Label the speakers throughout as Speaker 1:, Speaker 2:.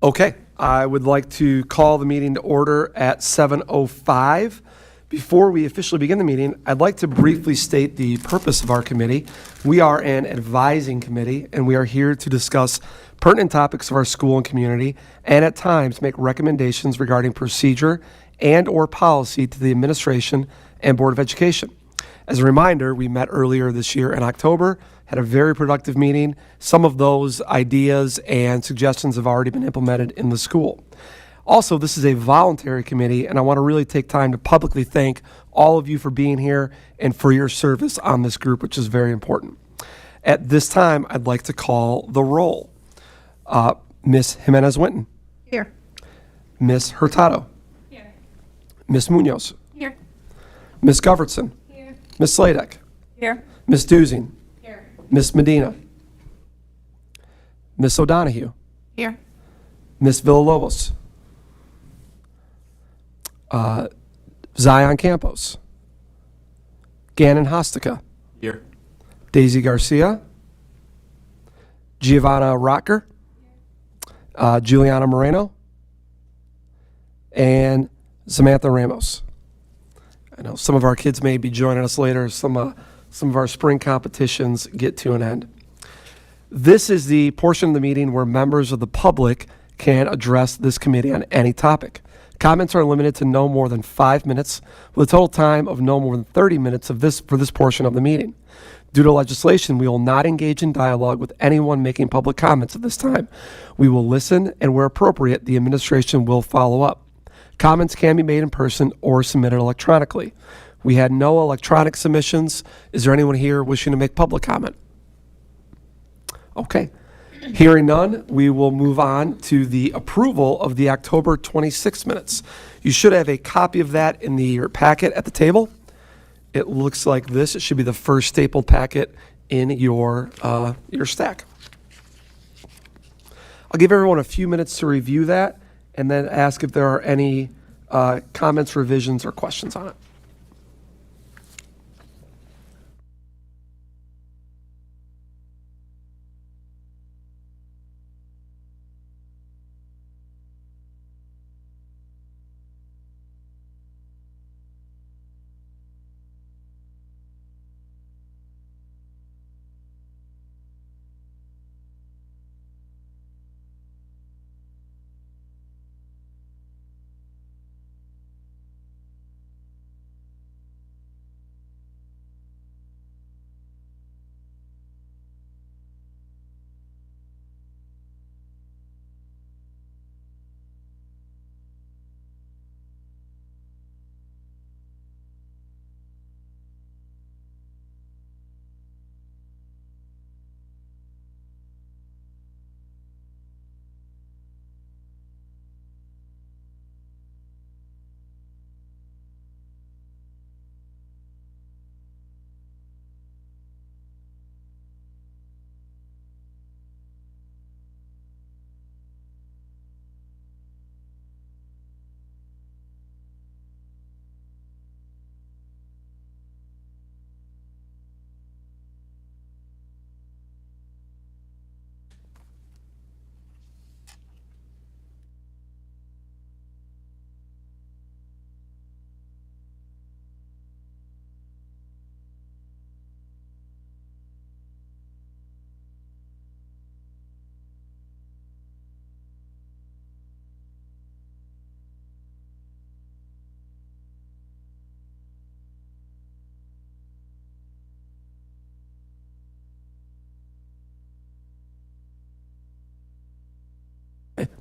Speaker 1: Okay, I would like to call the meeting to order at 7:05. Before we officially begin the meeting, I'd like to briefly state the purpose of our committee. We are an advising committee, and we are here to discuss pertinent topics of our school and community, and at times make recommendations regarding procedure and/or policy to the administration and Board of Education. As a reminder, we met earlier this year in October, had a very productive meeting. Some of those ideas and suggestions have already been implemented in the school. Also, this is a voluntary committee, and I want to really take time to publicly thank all of you for being here and for your service on this group, which is very important. At this time, I'd like to call the roll. Ms. Jimenez-Winton.
Speaker 2: Here.
Speaker 1: Ms. Hurtado.
Speaker 2: Here.
Speaker 1: Ms. Munoz.
Speaker 2: Here.
Speaker 1: Ms. Govertson.
Speaker 2: Here.
Speaker 1: Ms. Sladek.
Speaker 2: Here.
Speaker 1: Ms. Duzing.
Speaker 2: Here.
Speaker 1: Ms. Medina. Ms. O'Donohue.
Speaker 2: Here.
Speaker 1: Ms. Villalobos. Zion Campos. Gannon Hostica.
Speaker 3: Here.
Speaker 1: Daisy Garcia. Giovanna Rocker. Juliana Moreno. And Samantha Ramos. I know some of our kids may be joining us later. Some of our spring competitions get to an end. This is the portion of the meeting where members of the public can address this committee on any topic. Comments are limited to no more than 5 minutes, with a total time of no more than 30 minutes for this portion of the meeting. Due to legislation, we will not engage in dialogue with anyone making public comments at this time. We will listen, and where appropriate, the administration will follow up. Comments can be made in person or submitted electronically. We had no electronic submissions. Is there anyone here wishing to make public comment? Okay. Hearing none, we will move on to the approval of the October 26 minutes. You should have a copy of that in your packet at the table. It looks like this. It should be the first stapled packet in your stack. I'll give everyone a few minutes to review that and then ask if there are any comments, revisions, or questions on it.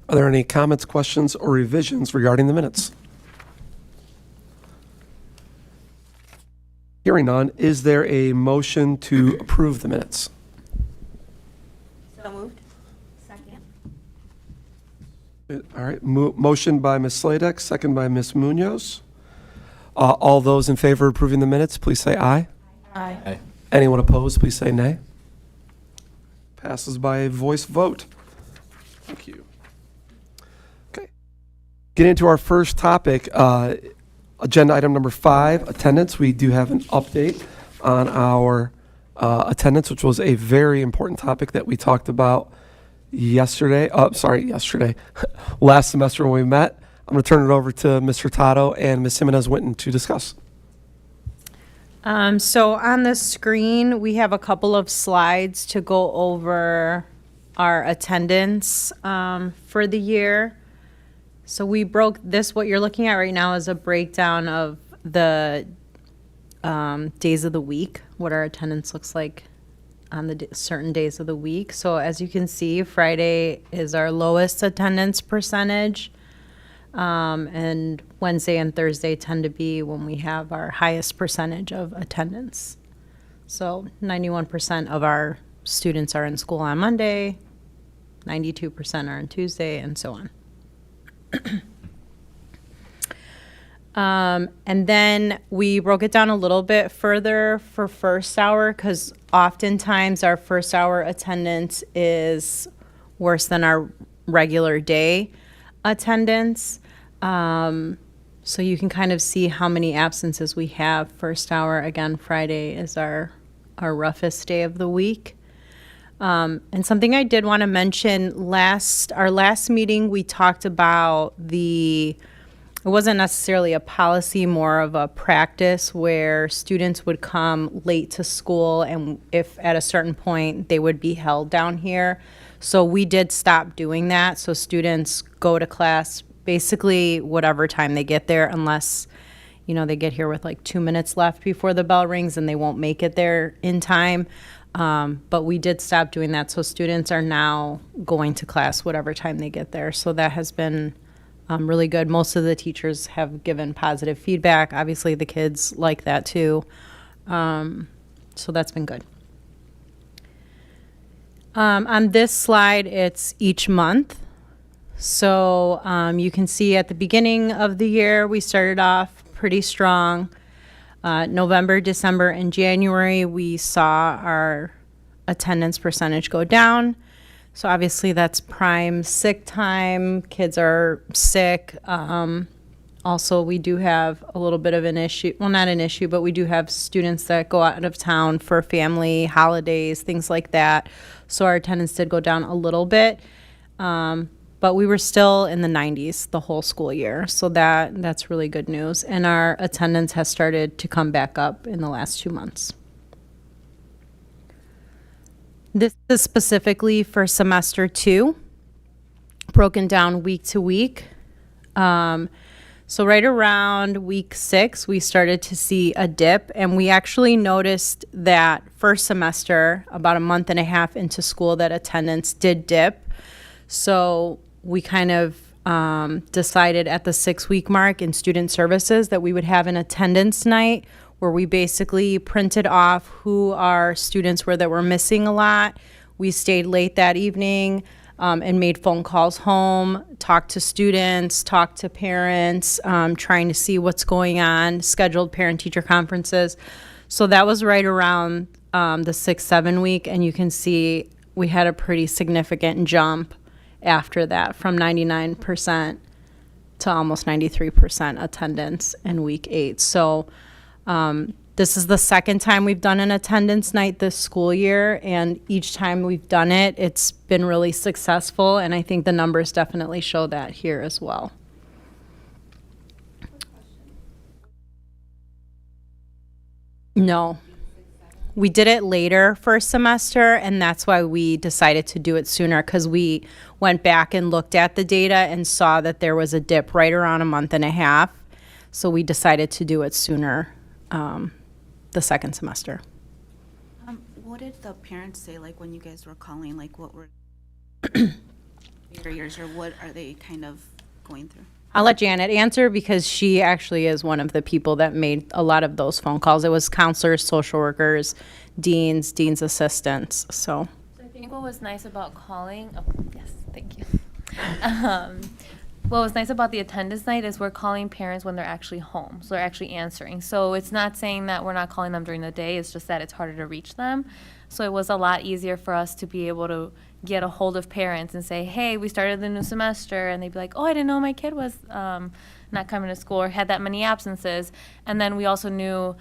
Speaker 1: Are there any comments, questions, or revisions regarding the minutes? Hearing none, is there a motion to approve the minutes?
Speaker 2: So moved. Second.
Speaker 1: All right, motion by Ms. Sladek, second by Ms. Munoz. All those in favor of approving the minutes, please say aye.
Speaker 2: Aye.
Speaker 3: Aye.
Speaker 1: Anyone opposed, please say nay. Passes by a voice vote. Thank you. Okay. Getting into our first topic, agenda item number 5, attendance. We do have an update on our attendance, which was a very important topic that we talked about yesterday. Last semester when we met. I'm going to turn it over to Mr. Tato and Ms. Jimenez-Winton to discuss.
Speaker 3: So on the screen, we have a couple of slides to go over our attendance for the year. So we broke this, what you're looking at right now is a breakdown of the days of the week, what our attendance looks like on the certain days of the week. So as you can see, Friday is our lowest attendance percentage. And Wednesday and Thursday tend to be when we have our highest percentage of attendance. So 91% of our students are in school on Monday, 92% are on Tuesday, and so on. And then we broke it down a little bit further for first hour because oftentimes our first hour attendance is worse than our regular day attendance. So you can kind of see how many absences we have. First hour, again, Friday is our roughest day of the week. And something I did want to mention, our last meeting, we talked about it wasn't necessarily a policy, more of a practice where students would come late to school and if at a certain point they would be held down here. So we did stop doing that. So students go to class basically whatever time they get there, unless, they get here with like 2 minutes left before the bell rings and they won't make it there in time. But we did stop doing that. So students are now going to class whatever time they get there. So that has been really good. Most of the teachers have given positive feedback. Obviously, the kids like that too. So that's been good. On this slide, it's each month. So you can see at the beginning of the year, we started off pretty strong. November, December, and January, we saw our attendance percentage go down. So obviously that's prime sick time. Kids are sick. Also, we do have a little bit of an issue. Well, not an issue, but we do have students that go out of town for family holidays, things like that. So our attendance did go down a little bit. But we were still in the 90s the whole school year. So that's really good news. And our attendance has started to come back up in the last 2 months. This is specifically for semester 2, broken down week to week. So right around week 6, we started to see a dip, and we actually noticed that first semester, about a month and a half into school, that attendance did dip. So we kind of decided at the 6-week mark in student services that we would have an attendance night where we basically printed off who our students were that were missing a lot. We stayed late that evening and made phone calls home, talked to students, talked to parents, trying to see what's going on, scheduled parent-teacher conferences. So that was right around the 6-7 week, and you can see we had a pretty significant jump after that from 99% to almost 93% attendance in week 8. So this is the second time we've done an attendance night this school year, and each time we've done it, it's been really successful, and I think the numbers definitely show that here as well. No. We did it later first semester, and that's why we decided to do it sooner, because we went back and looked at the data and saw that there was a dip right around a month and a half. So we decided to do it sooner the second semester.
Speaker 4: What did the parents say, like, when you guys were calling? Like, what were barriers, or what are they kind of going through?
Speaker 3: I'll let Janet answer because she actually is one of the people that made a lot of those phone calls. It was counselors, social workers, deans assistants. So
Speaker 2: I think what was nice about calling, yes, thank you. What was nice about the attendance night is we're calling parents when they're actually home, so they're actually answering. So it's not saying that we're not calling them during the day, it's just that it's harder to reach them. So it was a lot easier for us to be able to get a hold of parents and say, hey, we started the new semester, and they'd be like, oh, I didn't know my kid was not coming to school or had that many absences. And then we also knew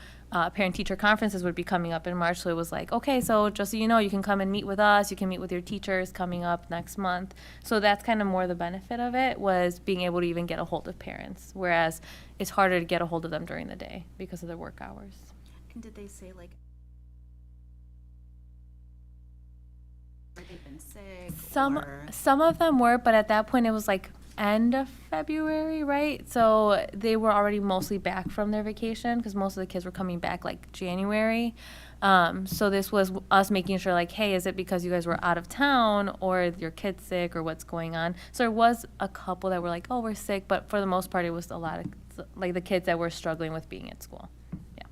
Speaker 2: parent-teacher conferences would be coming up in March, so it was like, okay, so just so you know, you can come and meet with us, you can meet with your teachers coming up next month. So that's kind of more the benefit of it, was being able to even get a hold of parents, whereas it's harder to get a hold of them during the day because of their work hours.
Speaker 4: And did they say like, or they've been sick? or-
Speaker 2: Some of them were, but at that point it was like end of February, right? So they were already mostly back from their vacation because most of the kids were coming back like January. So this was us making sure like, hey, is it because you guys were out of town or your kid's sick or what's going on? So there was a couple that were like, oh, we're sick, but for the most part it was a lot of like the kids that were struggling with being at school. Yeah.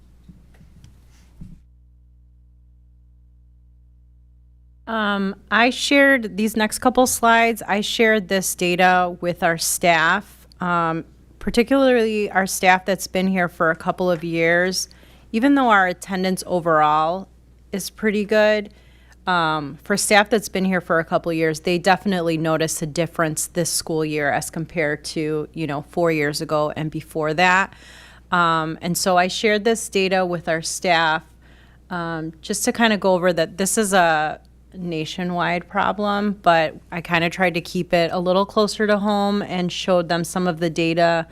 Speaker 3: I shared these next couple slides. I shared this data with our staff, particularly our staff that's been here for a couple of years. Even though our attendance overall is pretty good, for staff that's been here for a couple of years, they definitely notice a difference this school year as compared to, 4 years ago and before that. And so I shared this data with our staff, just to kind of go over that this is a nationwide problem, but I kind of tried to keep it a little closer to home and showed them some of the data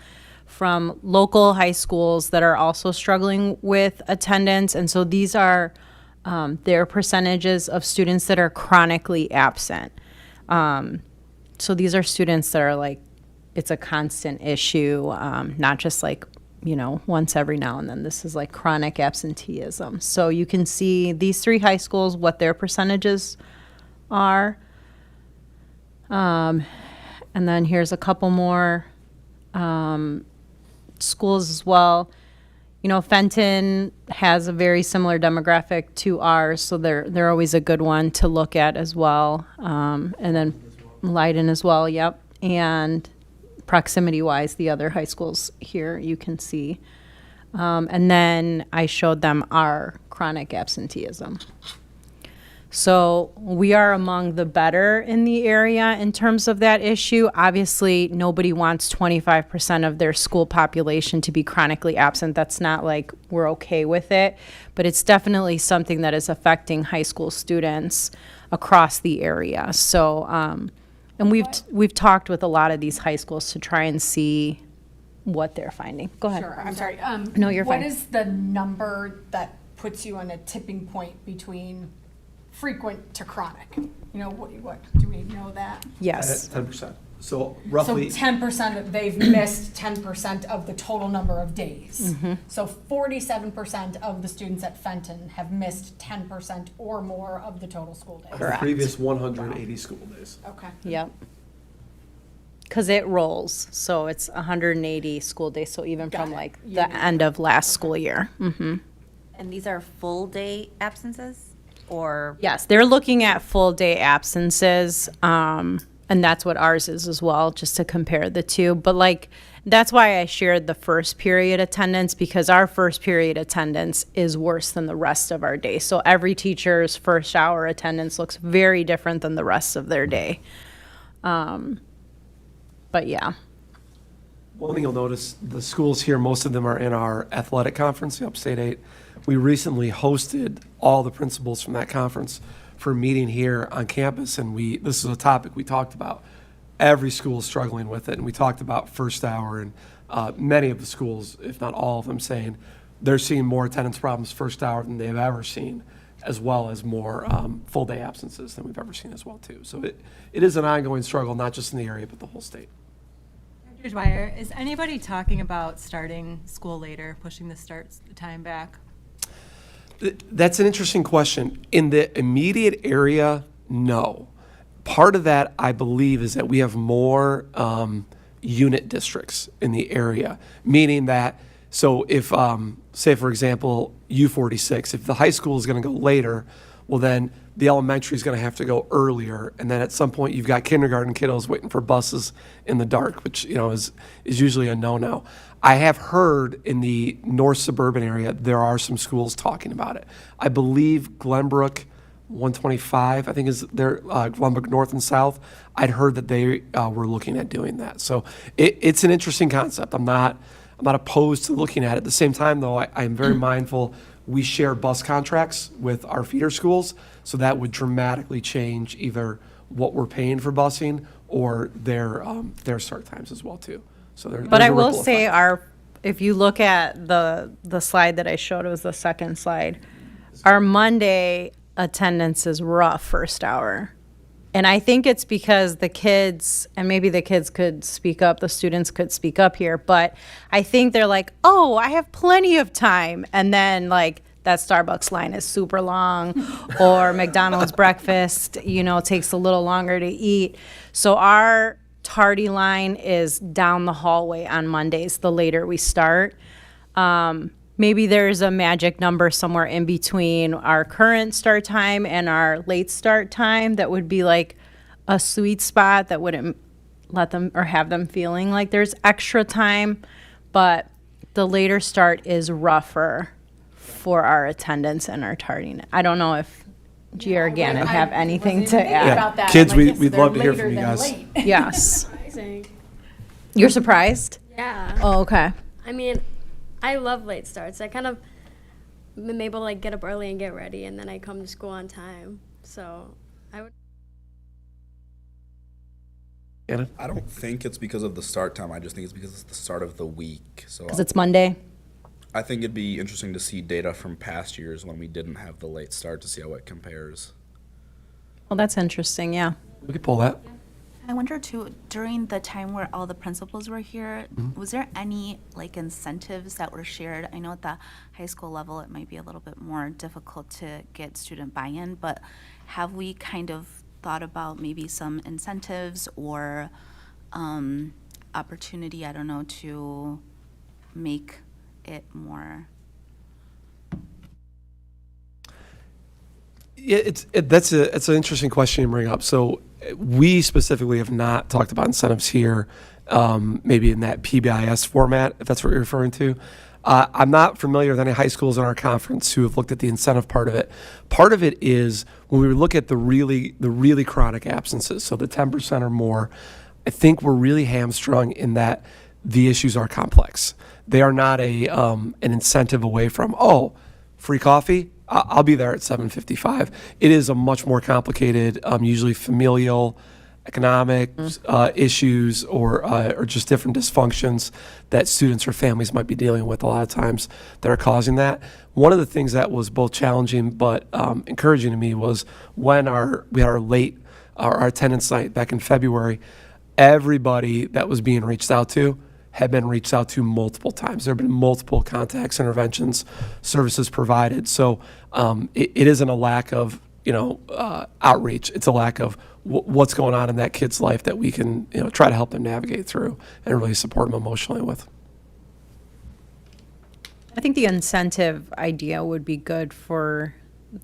Speaker 3: from local high schools that are also struggling with attendance. And so these are their percentages of students that are chronically absent. So these are students that are like, it's a constant issue, not just like, once every now and then. This is like chronic absenteeism. So you can see these 3 high schools, what their percentages are. And then here's a couple more schools as well. Fenton has a very similar demographic to ours, so they're always a good one to look at as well. And then Leiden as well, yep. And proximity-wise, the other high schools here you can see. And then I showed them our chronic absenteeism. So we are among the better in the area in terms of that issue. Obviously, nobody wants 25% of their school population to be chronically absent. That's not like we're okay with it, but it's definitely something that is affecting high school students across the area. So, and we've talked with a lot of these high schools to try and see what they're finding. Go ahead.
Speaker 5: Sure, I'm sorry.
Speaker 3: No, you're fine.
Speaker 5: What is the number that puts you on a tipping point between frequent to chronic? What do we know that?
Speaker 3: Yes.
Speaker 1: 10%. So
Speaker 5: So
Speaker 1: roughly.
Speaker 5: 10%, they've missed 10% of the total number of days.
Speaker 3: Mm-hmm.
Speaker 5: So 47% of the students at Fenton have missed 10% or more of the total school days.
Speaker 1: The
Speaker 3: Correct.
Speaker 1: previous 180 school days.
Speaker 5: Okay.
Speaker 3: Yep. Because it rolls, so it's 180 school days, so even
Speaker 5: Got
Speaker 3: from
Speaker 5: it.
Speaker 3: like
Speaker 5: Yeah.
Speaker 3: the end of last school year.
Speaker 6: And these are full day absences or?
Speaker 3: Yes, they're looking at full day absences, and that's what ours is as well, just to compare the two. But like, that's why I shared the first period attendance, because our first period attendance is worse than the rest of our day. So every teacher's first hour attendance looks very different than the rest of their day. But yeah.
Speaker 1: One thing you'll notice, the schools here, most of them are in our athletic conference, the Upstate 8. We recently hosted all the principals from that conference for a meeting here on campus, and this is a topic we talked about. Every school is struggling with it, and we talked about first hour, and many of the schools, if not all of them, saying they're seeing more attendance problems first hour than they've ever seen, as well as more full-day absences than we've ever seen as well, too. So it is an ongoing struggle, not just in the area, but the whole state.
Speaker 7: Dr. Dwyer, is anybody talking about starting school later, pushing the start time back?
Speaker 1: That's an interesting question. In the immediate area, no. Part of that, I believe, is that we have more unit districts in the area, meaning that, so if, say, for example, U46, if the high school is going to go later, well, then the elementary is going to have to go earlier, and then at some point you've got kindergarten kiddos waiting for buses in the dark, which is usually a no-no. I have heard in the north suburban area there are some schools talking about it. I believe Glenbrook 125, I think is their Glenbrook North and South. I'd heard that they were looking at doing that. So it's an interesting concept. I'm I'm not opposed to looking at it. At the same time, though, I am very mindful, we share bus contracts with our feeder schools, so that would dramatically change either what we're paying for busing or their start times as well, too. So
Speaker 3: But
Speaker 1: there's
Speaker 3: I
Speaker 1: a
Speaker 3: will
Speaker 1: ripple
Speaker 3: say
Speaker 1: effect.
Speaker 3: if you look at the slide that I showed, it was the second slide, our Monday attendance is rough first hour. And I think it's because the kids, and maybe the kids could speak up, the students could speak up here, but I think they're like, oh, I have plenty of time. And then like that Starbucks line is super long, or McDonald's breakfast, takes a little longer to eat. So our tardy line is down the hallway on Mondays, the later we start. Maybe there's a magic number somewhere in between our current start time and our late start time that would be like a sweet spot that wouldn't let them or have them feeling like there's extra time. But the later start is rougher for our attendance and our tardiness. I don't know if Gia or Gannon have anything to
Speaker 5: thinking
Speaker 3: add.
Speaker 5: about that.
Speaker 1: Kids,
Speaker 5: I'm like, yes,
Speaker 1: we'd
Speaker 5: they're
Speaker 1: love to hear
Speaker 5: later
Speaker 1: from you
Speaker 5: than
Speaker 1: guys.
Speaker 5: late.
Speaker 3: Yes.
Speaker 8: Surprising.
Speaker 3: You're surprised?
Speaker 8: Yeah.
Speaker 3: Oh, okay.
Speaker 8: I mean, I love late starts. I kind of am able to like get up early and get ready, and then I come to school on time. So I would.
Speaker 1: Anna?
Speaker 9: I don't think it's because of the start time. I just think it's because it's the start of the week. So
Speaker 3: Because it's Monday.
Speaker 9: I think it'd be interesting to see data from past years when we didn't have the late start to see how it compares.
Speaker 3: Well, that's interesting, yeah.
Speaker 1: We could pull that.
Speaker 4: I wonder too, during the time where all the principals were here, was there any like incentives that were shared? I know at the high school level, it might be a little bit more difficult to get student buy-in, but have we kind of thought about maybe some incentives or opportunity, I don't know, to make it more?
Speaker 1: Yeah, it's an interesting question you bring up. So we specifically have not talked about incentives here, maybe in that PBIS format, if that's what you're referring to. I'm not familiar with any high schools in our conference who have looked at the incentive part of it. Part of it is when we look at the really chronic absences, so the 10% or more, I think we're really hamstrung in that the issues are complex. They are not an incentive away from, oh, free coffee, I'll be there at 7:55. It is a much more complicated, usually familial, economic issues or just different dysfunctions that students or families might be dealing with a lot of times that are causing that. One of the things that was both challenging but encouraging to me was when we had our attendance night back in February, everybody that was being reached out to had been reached out to multiple times. There have been multiple contacts, interventions, services provided. So it isn't a lack of outreach. It's a lack of what's going on in that kid's life that we can try to help them navigate through and really support them emotionally with.
Speaker 3: I think the incentive idea would be good for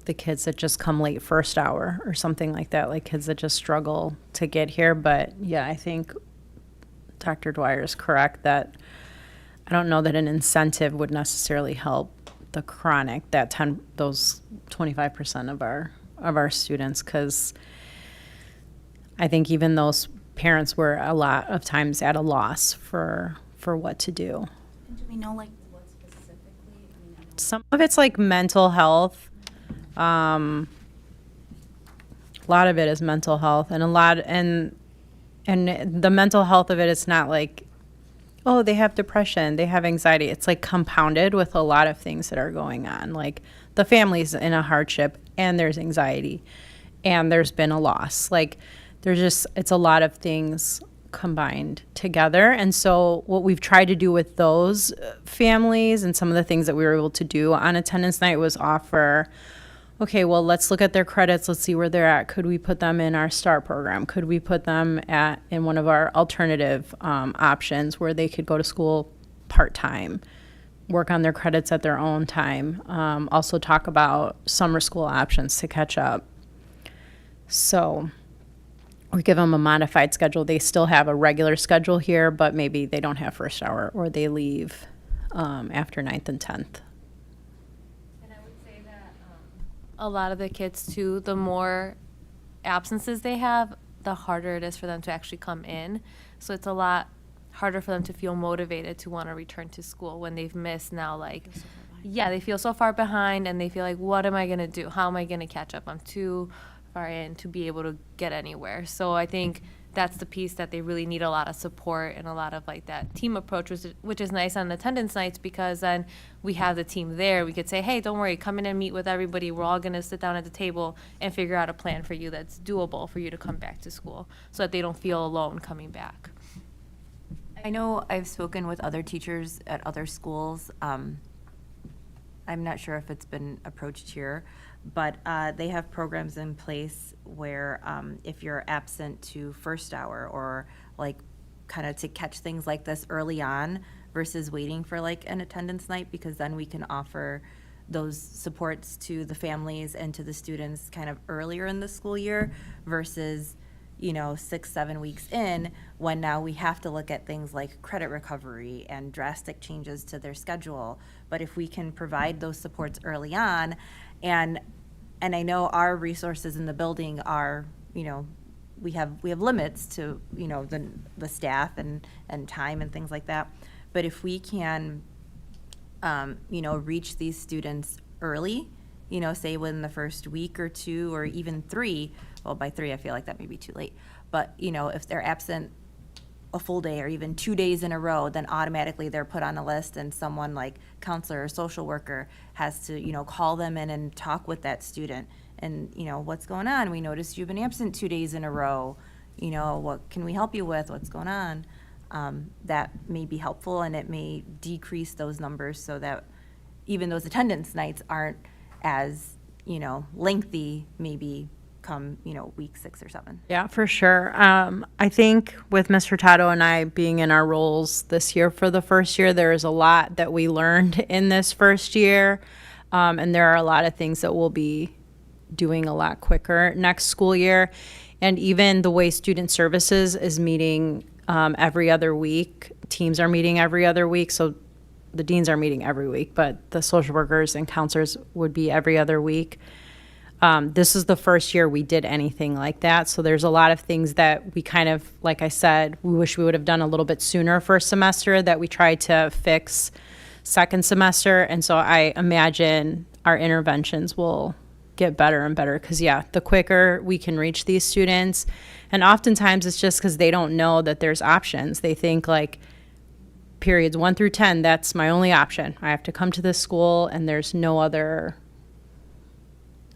Speaker 3: the kids that just come late first hour or something like that, like kids that just struggle to get here. But yeah, I think Dr. Dwyer is correct that I don't know that an incentive would necessarily help the chronic, those 25% of our students, because I think even those parents were a lot of times at a loss for what to do.
Speaker 4: And do we know like what specifically? I mean, I know
Speaker 3: Some of it's like mental health. A lot of it is mental health, and and the mental health of it is not like, oh, they have depression, they have anxiety. It's like compounded with a lot of things that are going on. Like the family's in a hardship and there's anxiety and there's been a loss. Like it's a lot of things combined together. And so what we've tried to do with those families and some of the things that we were able to do on attendance night was offer, okay, well, let's look at their credits. Let's see where they're at. Could we put them in our STAR program? Could we put them in one of our alternative options where they could go to school part-time, work on their credits at their own time? Also talk about summer school options to catch up. So we give them a modified schedule. They still have a regular schedule here, but maybe they don't have first hour or they leave after 9th and 10th.
Speaker 2: A lot of the kids too, the more absences they have, the harder it is for them to actually come in. So it's a lot harder for them to feel motivated to want to return to school when they've missed now, like, yeah, they feel so far behind and they feel like, what am I going to do? How am I going to catch up? I'm too far in to be able to get anywhere. So I think that's the piece that they really need a lot of support and a lot of like that team approach, which is nice on attendance nights, because then we have the team there. We could say, hey, don't worry, come in and meet with everybody. We're all going to sit down at the table and figure out a plan for you that's doable for you to come back to school so that they don't feel alone coming back.
Speaker 6: I know I've spoken with other teachers at other schools. I'm not sure if it's been approached here, but they have programs in place where if you're absent to first hour, or like kind of to catch things like this early on versus waiting for like an attendance night, because then we can offer those supports to the families and to the students kind of earlier in the school year versus 6-7 weeks in, when now we have to look at things like credit recovery and drastic changes to their schedule. But if we can provide those supports early on, and I know our resources in the building are, we have limits to, the staff and time and things like that. But if we can, reach these students early, say within the first week or 2 or even 3, well, by 3, I feel like that may be too late. But, if they're absent a full day or even 2 days in a row, then automatically they're put on a list, and someone like counselor or social worker has to, call them in and talk with that student. And, what's going on? We noticed you've been absent 2 days in a row. What can we help you with? What's going on? That may be helpful, and it may decrease those numbers so that even those attendance nights aren't as, lengthy, maybe come, week 6 or 7.
Speaker 3: Yeah, for sure. I think with Ms. Hurtado and I being in our roles this year for the first year, there is a lot that we learned in this first year. And there are a lot of things that we'll be doing a lot quicker next school year. And even the way student services is meeting every other week, teams are meeting every other week. So the deans are meeting every week, but the social workers and counselors would be every other week. This is the first year we did anything like that. So there's a lot of things that we kind of, like I said, we wish we would have done a little bit sooner first semester that we tried to fix second semester. And so I imagine our interventions will get better and better because, yeah, the quicker we can reach these students. And oftentimes it's just because they don't know that there's options. They think like periods 1 through 10, that's my only option. I have to come to this school and there's no other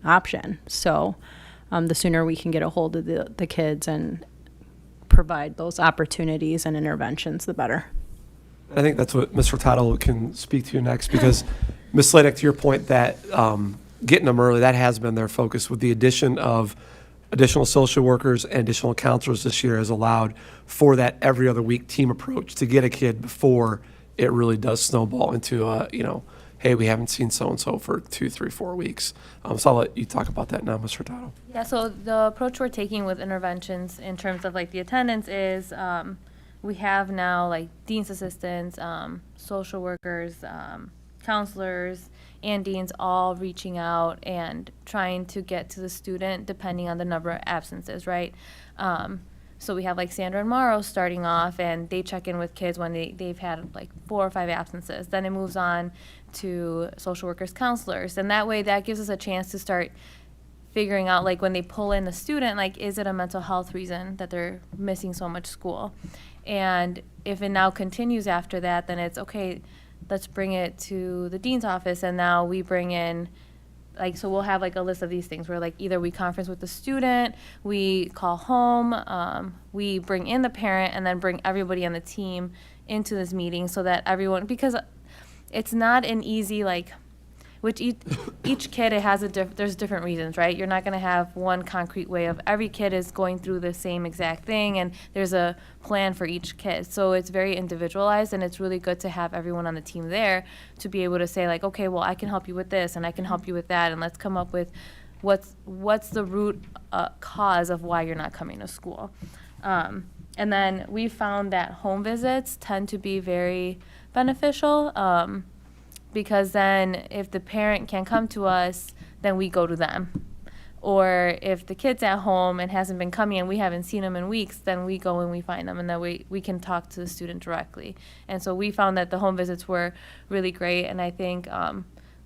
Speaker 3: option. So the sooner we can get a hold of the kids and provide those opportunities and interventions, the better.
Speaker 1: I think that's what Ms. Hurtado can speak to next, because Ms. Sladek, to your point that getting them early, that has been their focus. With the addition of additional social workers and additional counselors this year has allowed for that every other week team approach to get a kid before it really does snowball into, hey, we haven't seen so-and-so for 2, 3, 4 weeks. So I'll let you talk about that now, Ms. Hurtado.
Speaker 2: Yeah, so the approach we're taking with interventions in terms of like the attendance is we have now like dean's assistants, social workers, counselors, and deans all reaching out and trying to get to the student depending on the number of absences, right? So we have like Sandra and Morrow starting off, and they check in with kids when they've had like 4 or 5 absences. Then it moves on to social workers, counselors, and that way that gives us a chance to start figuring out like when they pull in a student, like is it a mental health reason that they're missing so much school? And if it now continues after that, then it's okay, let's bring it to the dean's office, and now we bring in, like, so we'll have like a list of these things where like either we conference with the student, we call home, we bring in the parent, and then bring everybody on the team into this meeting so that everyone, because it's not an easy, like, which each kid, it has there's different reasons, right? You're not going to have one concrete way of every kid is going through the same exact thing, and there's a plan for each kid. So it's very individualized, and it's really good to have everyone on the team there to be able to say like, okay, well, I can help you with this, and I can help you with that, and let's come up with what's the root cause of why you're not coming to school. And then we found that home visits tend to be very beneficial. Because then if the parent can't come to us, then we go to them. Or if the kid's at home and hasn't been coming and we haven't seen them in weeks, then we go and we find them, and that way we can talk to the student directly. And so we found that the home visits were really great, and I think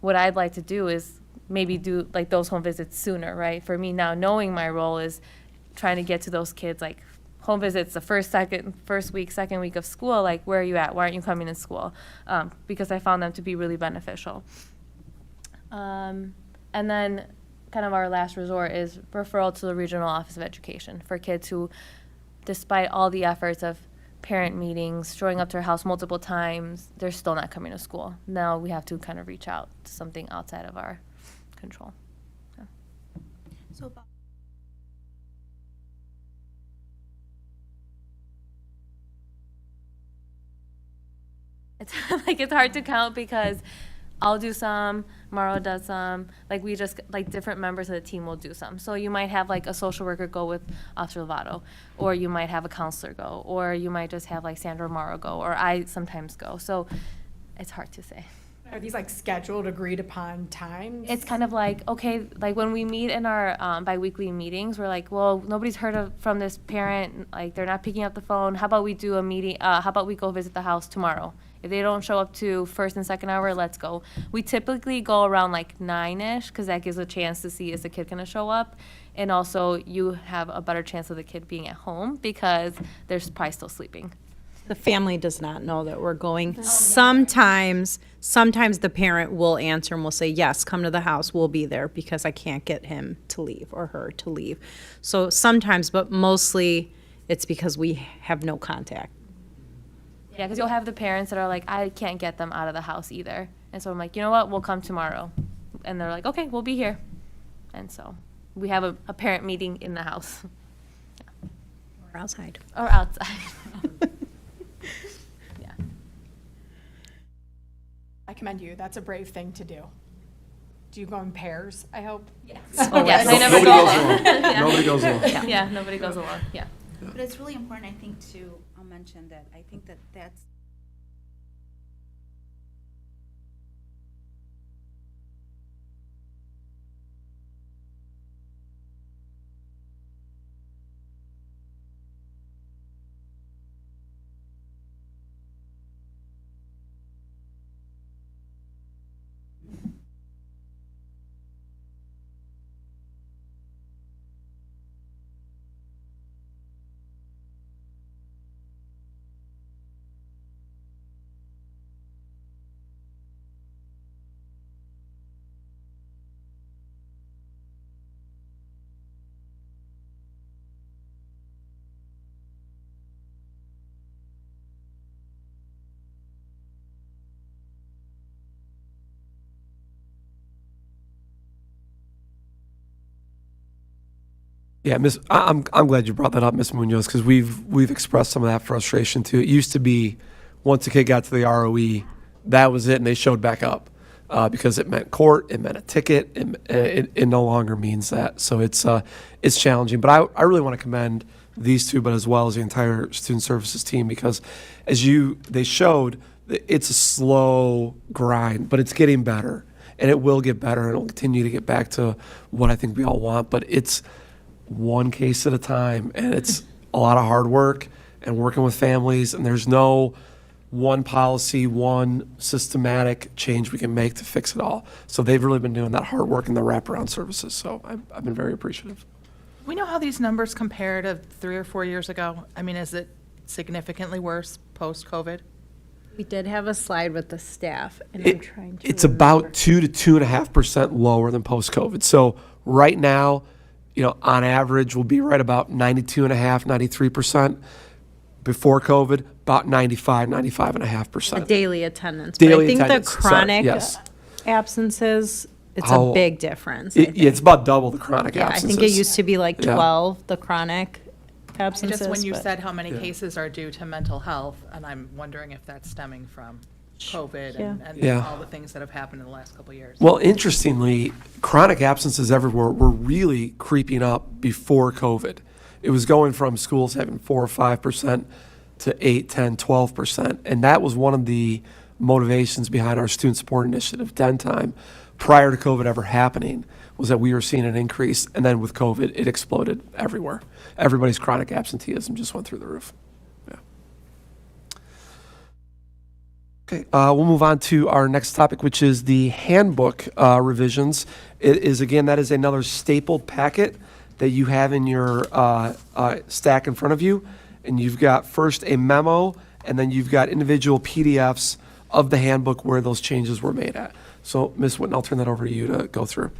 Speaker 2: what I'd like to do is maybe do like those home visits sooner, right? For me now, knowing my role is trying to get to those kids, like home visits the first week, second week of school, like where are you at? Why aren't you coming to school? Because I found them to be really beneficial. And then kind of our last resort is referral to the Regional Office of Education for kids who, despite all the efforts of parent meetings, showing up to our house multiple times, they're still not coming to school. Now we have to kind of reach out to something outside of our control. Yeah.
Speaker 4: So
Speaker 2: It's like it's hard to count because I'll do some, Maro does some, like we just, like different members of the team will do some. So you might have like a social worker go with Officer Lovato, or you might have a counselor go, or you might just have like Sandra or Maro go, or I sometimes go. So it's hard to say.
Speaker 5: Are these like scheduled, agreed upon times?
Speaker 2: It's kind of like, okay, like when we meet in our biweekly meetings, we're like, well, nobody's heard from this parent, like they're not picking up the phone. How about we do a meeting, how about we go visit the house tomorrow? If they don't show up to first and second hour, let's go. We typically go around like 9-ish, because that gives a chance to see is the kid gonna show up? And also you have a better chance of the kid being at home because they're probably still sleeping.
Speaker 3: The family does not know that we're going. Sometimes the parent will answer and will say, yes, come to the house, we'll be there, because I can't get him to leave or her to leave. So sometimes, but mostly it's because we have no contact.
Speaker 2: Yeah, because you'll have the parents that are like, I can't get them out of the house either. And so I'm like, you know what, we'll come tomorrow. And they're like, okay, we'll be here. And so we have a parent meeting in the house.
Speaker 3: Or outside.
Speaker 2: Or outside. Yeah.
Speaker 5: I commend you. That's a brave thing to do. Do you go in pairs, I hope?
Speaker 2: Yes. Oh, yes, I never
Speaker 1: Nobody
Speaker 2: go
Speaker 1: goes
Speaker 2: alone.
Speaker 1: alone.
Speaker 2: Yeah.
Speaker 1: Nobody goes alone.
Speaker 2: Yeah, nobody goes alone, yeah.
Speaker 4: But it's really important, I think, to mention that I think that that's
Speaker 1: Yeah, I'm glad you brought that up, Miss Munoz, because we've expressed some of that frustration too. It used to be once a kid got to the ROE, that was it, and they showed back up because it meant court, it meant a ticket, it no longer means that. So it's challenging. But I really want to commend these two, but as well as the entire student services team, because they showed that it's a slow grind, but it's getting better, and it will get better, and it'll continue to get back to what I think we all want. But it's one case at a time, and it's a lot of hard work and working with families, and there's no one policy, one systematic change we can make to fix it all. So they've really been doing that hard work in the wraparound services, so I've been very appreciative.
Speaker 10: We know how these numbers compare to 3 or 4 years ago? I mean, is it significantly worse post-COVID?
Speaker 3: We did have a slide with the staff, and I'm trying to
Speaker 1: It's about 2 to 2.5% lower than post-COVID. So right now, on average, we'll be right about 92.5%, 93%. Before COVID, about 95.5%.
Speaker 3: daily attendance.
Speaker 1: Daily
Speaker 3: But I think
Speaker 1: attendance,
Speaker 3: the
Speaker 1: sorry,
Speaker 3: chronic
Speaker 1: yes.
Speaker 3: absences, it's
Speaker 1: Oh,
Speaker 3: a big difference.
Speaker 1: Yeah, it's about double the chronic
Speaker 3: Yeah, I
Speaker 1: absences.
Speaker 3: think it used to be like
Speaker 1: Yeah.
Speaker 3: 12, the chronic absences.
Speaker 10: Just when you
Speaker 3: but-
Speaker 10: said how many
Speaker 1: Yeah.
Speaker 10: cases are due to mental health, and I'm wondering if that's stemming from COVID and
Speaker 1: Yeah.
Speaker 10: all the things that have happened in the last couple of years.
Speaker 1: Well, interestingly, chronic absences everywhere were really creeping up before COVID. It was going from schools having 4 or 5% to 8, 10, 12%. And that was one of the motivations behind our student support initiative, Den Time, prior to COVID ever happening, was that we were seeing an increase, and then with COVID, it exploded everywhere. Everybody's chronic absenteeism just went through the roof. Yeah. Okay, we'll move on to our next topic, which is the handbook revisions. It is, again, that is another stapled packet that you have in your stack in front of you. And you've got first a memo, and then you've got individual PDFs of the handbook where those changes were made at. So, Ms. Whitten, I'll turn that over to you to go through.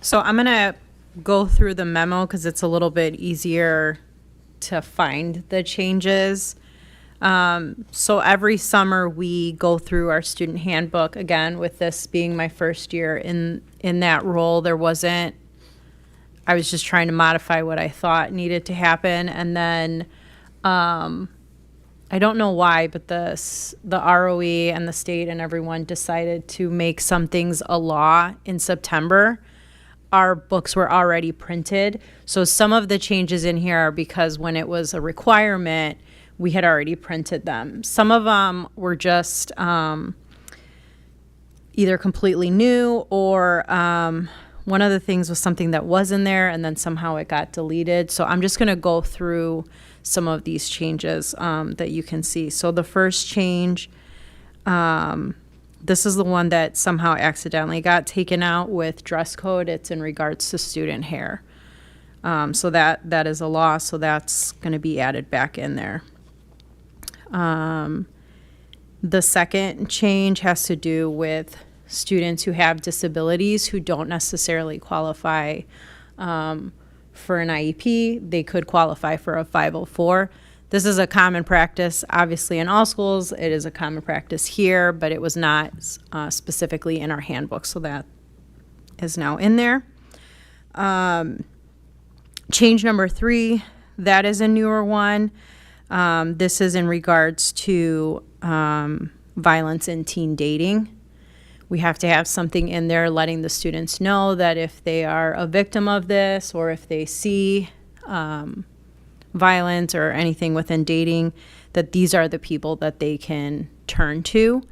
Speaker 3: So I'm going to go through the memo because it's a little bit easier to find the changes. So every summer we go through our student handbook. Again, with this being my first year in that role, I was just trying to modify what I thought needed to happen. And then I don't know why, but the ROE and the state and everyone decided to make some things a law in September. Our books were already printed. So some of the changes in here are because when it was a requirement, we had already printed them. Some of them were just either completely new or one of the things was something that was in there and then somehow it got deleted. So I'm just going to go through some of these changes that you can see. So the first change, this is the one that somehow accidentally got taken out with dress code. It's in regards to student hair. So that is a law, so that's going to be added back in there. The second change has to do with students who have disabilities who don't necessarily qualify for an IEP. They could qualify for a 504. This is a common practice, obviously, in all schools. It is a common practice here, but it was not specifically in our handbook, so that is now in there. Change number 3, that is a newer one. This is in regards to violence in teen dating. We have to have something in there letting the students know that if they are a victim of this or if they see violence or anything within dating, that these are the people that they can turn to.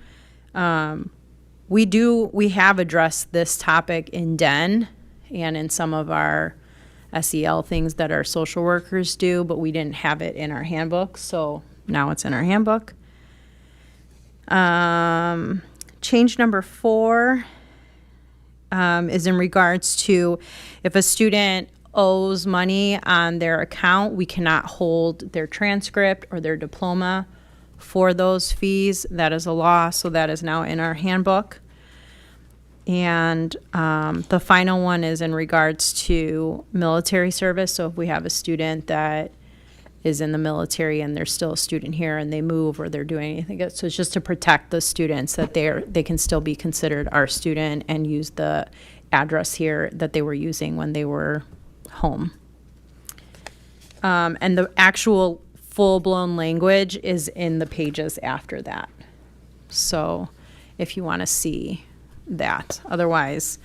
Speaker 3: We have addressed this topic in DEN and in some of our SEL things that our social workers do, but we didn't have it in our handbook, so now it's in our handbook. Change number 4 is in regards to if a student owes money on their account, we cannot hold their transcript or their diploma for those fees. That is a law, so that is now in our handbook. And the final one is in regards to military service. So if we have a student that is in the military and they're still a student here and they move or they're doing anything else, so it's just to protect the students that they can still be considered our student and use the address here that they were using when they were home. And the actual full-blown language is in the pages after that. So if you want to see that. Otherwise,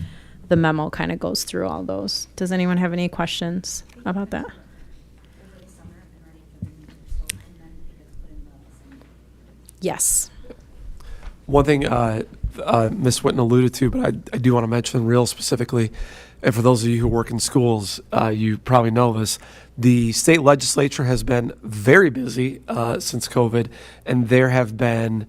Speaker 3: the memo kind of goes through all those. Does anyone have any questions about that? Yes.
Speaker 1: One thing Ms. Whitten alluded to, but I do want to mention real specifically, and for those of you who work in schools, you probably know this, the state legislature has been very busy since COVID, and there have been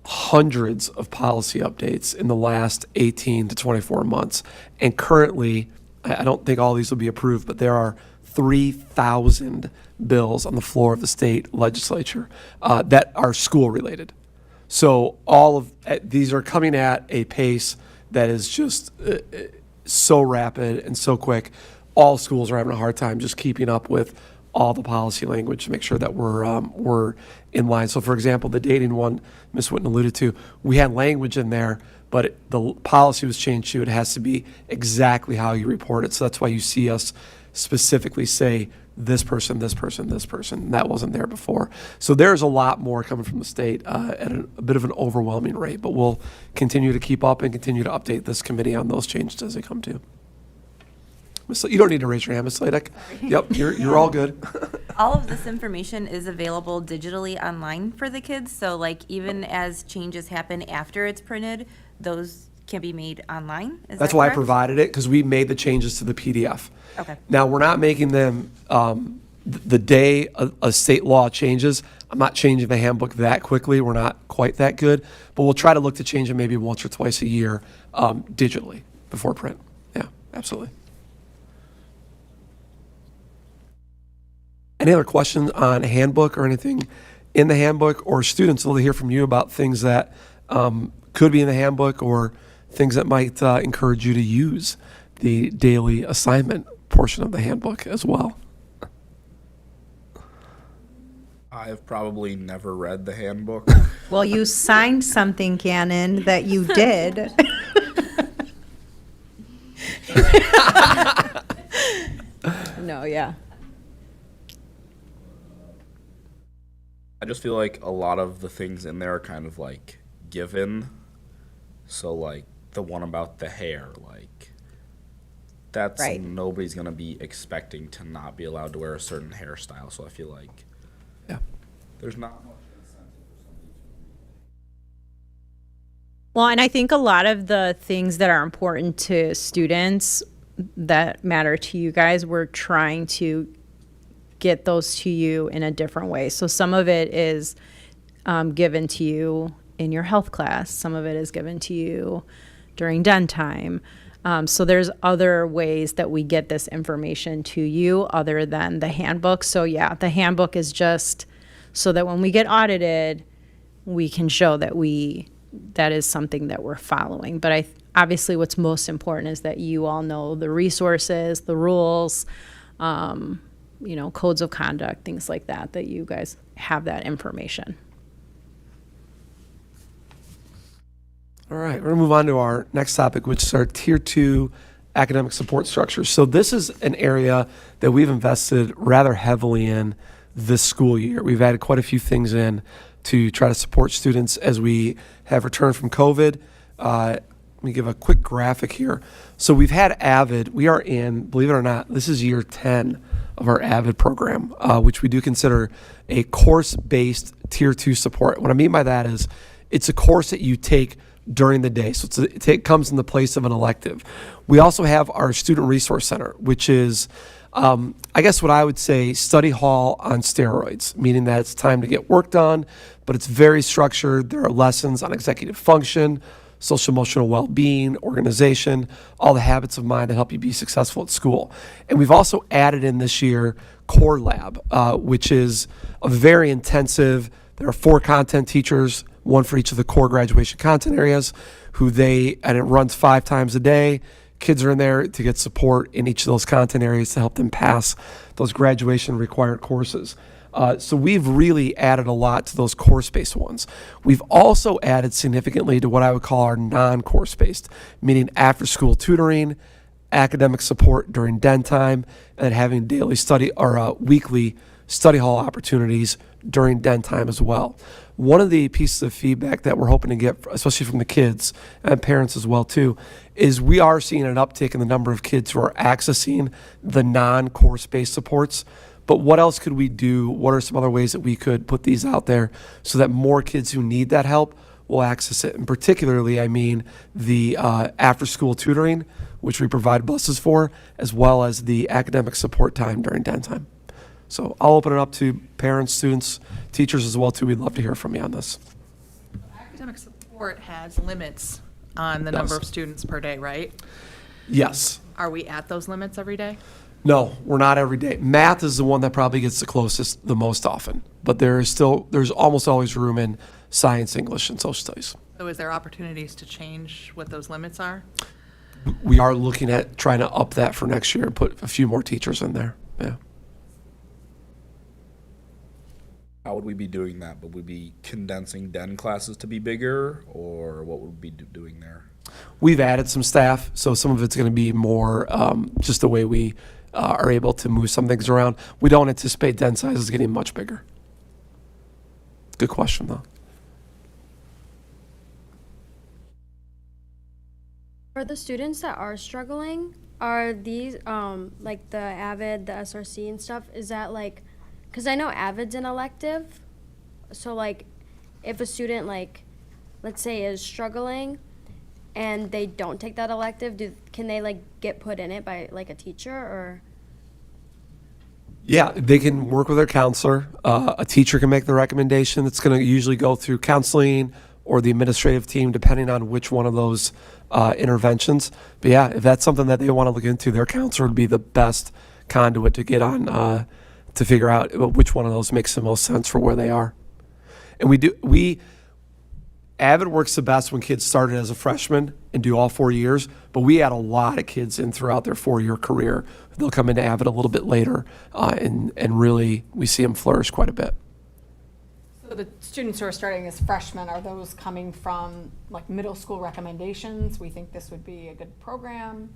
Speaker 1: hundreds of policy updates in the last 18 to 24 months. And currently, I don't think all these will be approved, but there are 3,000 bills on the floor of the state legislature that are school related. So all of these are coming at a pace that is just so rapid and so quick. All schools are having a hard time just keeping up with all the policy language to make sure that we're in line. So, for example, the dating one Ms. Whitten alluded to, we had language in there, but the policy was changed to it has to be exactly how you report it. So that's why you see us specifically say this person, this person, this person. That wasn't there before. So there's a lot more coming from the state at a bit of an overwhelming rate, but we'll continue to keep up and continue to update this committee on those changes as they come to. You don't need to raise your hand, Ms. Sladek. Yep, you're all good.
Speaker 6: All of this information is available digitally online for the kids. So like even as changes happen after it's printed, those can be made online? Is
Speaker 1: That's
Speaker 6: that
Speaker 1: why I
Speaker 6: correct?
Speaker 1: provided it, because we made the changes to the PDF.
Speaker 6: Okay.
Speaker 1: Now, we're not making them, the day a state law changes, I'm not changing the handbook that quickly. We're not quite that good, but we'll try to look to change it maybe once or twice a year digitally before print. Yeah, absolutely. Any other questions on handbook or anything in the handbook, or students will hear from you about things that could be in the handbook or things that might encourage you to use the daily assignment portion of the handbook as well?
Speaker 9: I've probably never read the handbook.
Speaker 3: Well, you signed something, Cannon, that you did. No, yeah.
Speaker 9: I just feel like a lot of the things in there are kind of like given. So like the one about the hair, like that's
Speaker 3: Right.
Speaker 9: nobody's gonna be expecting to not be allowed to wear a certain hairstyle. So I feel like
Speaker 1: Yeah.
Speaker 9: there's not much incentive for somebody to.
Speaker 3: Well, and I think a lot of the things that are important to students that matter to you guys, we're trying to get those to you in a different way. So some of it is given to you in your health class. Some of it is given to you during den time. So there's other ways that we get this information to you other than the handbook. So yeah, the handbook is just so that when we get audited, we can show that that is something that we're following. But obviously what's most important is that you all know the resources, the rules, codes of conduct, things like that, that you guys have that information.
Speaker 1: All right, we're going to move on to our next topic, which is our Tier 2 academic support structures. So this is an area that we've invested rather heavily in this school year. We've added quite a few things in to try to support students as we have returned from COVID. Let me give a quick graphic here. So we've had AVID. We are in, believe it or not, this is year 10 of our AVID program, which we do consider a course-based Tier 2 support. What I mean by that is it's a course that you take during the day. So it comes in the place of an elective. We also have our Student Resource Center, which is, I guess what I would say, study hall on steroids, meaning that it's time to get work done, but it's very structured. There are lessons on executive function, social emotional well-being, organization, all the habits of mind that help you be successful at school. And we've also added in this year Core Lab, which is a very intensive, there are 4 content teachers, one for each of the core graduation content areas, and it runs 5 times a day. Kids are in there to get support in each of those content areas to help them pass those graduation required courses. So we've really added a lot to those course-based ones. We've also added significantly to what I would call our non-course-based, meaning after-school tutoring, academic support during den time, and having daily study or weekly study hall opportunities during den time as well. One of the pieces of feedback that we're hoping to get, especially from the kids and parents as well too, is we are seeing an uptick in the number of kids who are accessing the non-course-based supports. But what else could we do? What are some other ways that we could put these out there so that more kids who need that help will access it? And particularly, I mean the after-school tutoring, which we provide buses for, as well as the academic support time during den time. So I'll open it up to parents, students, teachers as well too. We'd love to hear from you on this.
Speaker 10: Academic support has limits on the number of students per day, right?
Speaker 1: Yes.
Speaker 10: Are we at those limits every day?
Speaker 1: No, we're not every day. Math is the one that probably gets the closest the most often, but there's almost always room in science, English, and social studies.
Speaker 10: So is there opportunities to change what those limits are?
Speaker 1: We are looking at trying to up that for next year and put a few more teachers in there. Yeah.
Speaker 9: How would we be doing that? Would we be condensing den classes to be bigger, or what would we be doing there?
Speaker 1: We've added some staff, so some of it's going to be more just the way we are able to move some things around. We don't anticipate den sizes getting much bigger. Good question, though.
Speaker 8: For the students that are struggling, are these like the AVID, the SRC and stuff, is that like, because I know AVID's an elective, so like if a student like, let's say is struggling, and they don't take that elective, can they like get put in it by like a teacher or?
Speaker 1: Yeah, they can work with their counselor. A teacher can make the recommendation. It's going to usually go through counseling or the administrative team, depending on which one of those interventions. But yeah, if that's something that they want to look into, their counselor would be the best conduit to get on to figure out which one of those makes the most sense for where they are. And Avid works the best when kids started as a freshman and do all 4 years, but we add a lot of kids in throughout their 4-year career. They'll come into Avid a little bit later, and really we see them flourish quite a bit.
Speaker 5: So the students who are starting as freshmen, are those coming from like middle school recommendations? We think this would be a good program?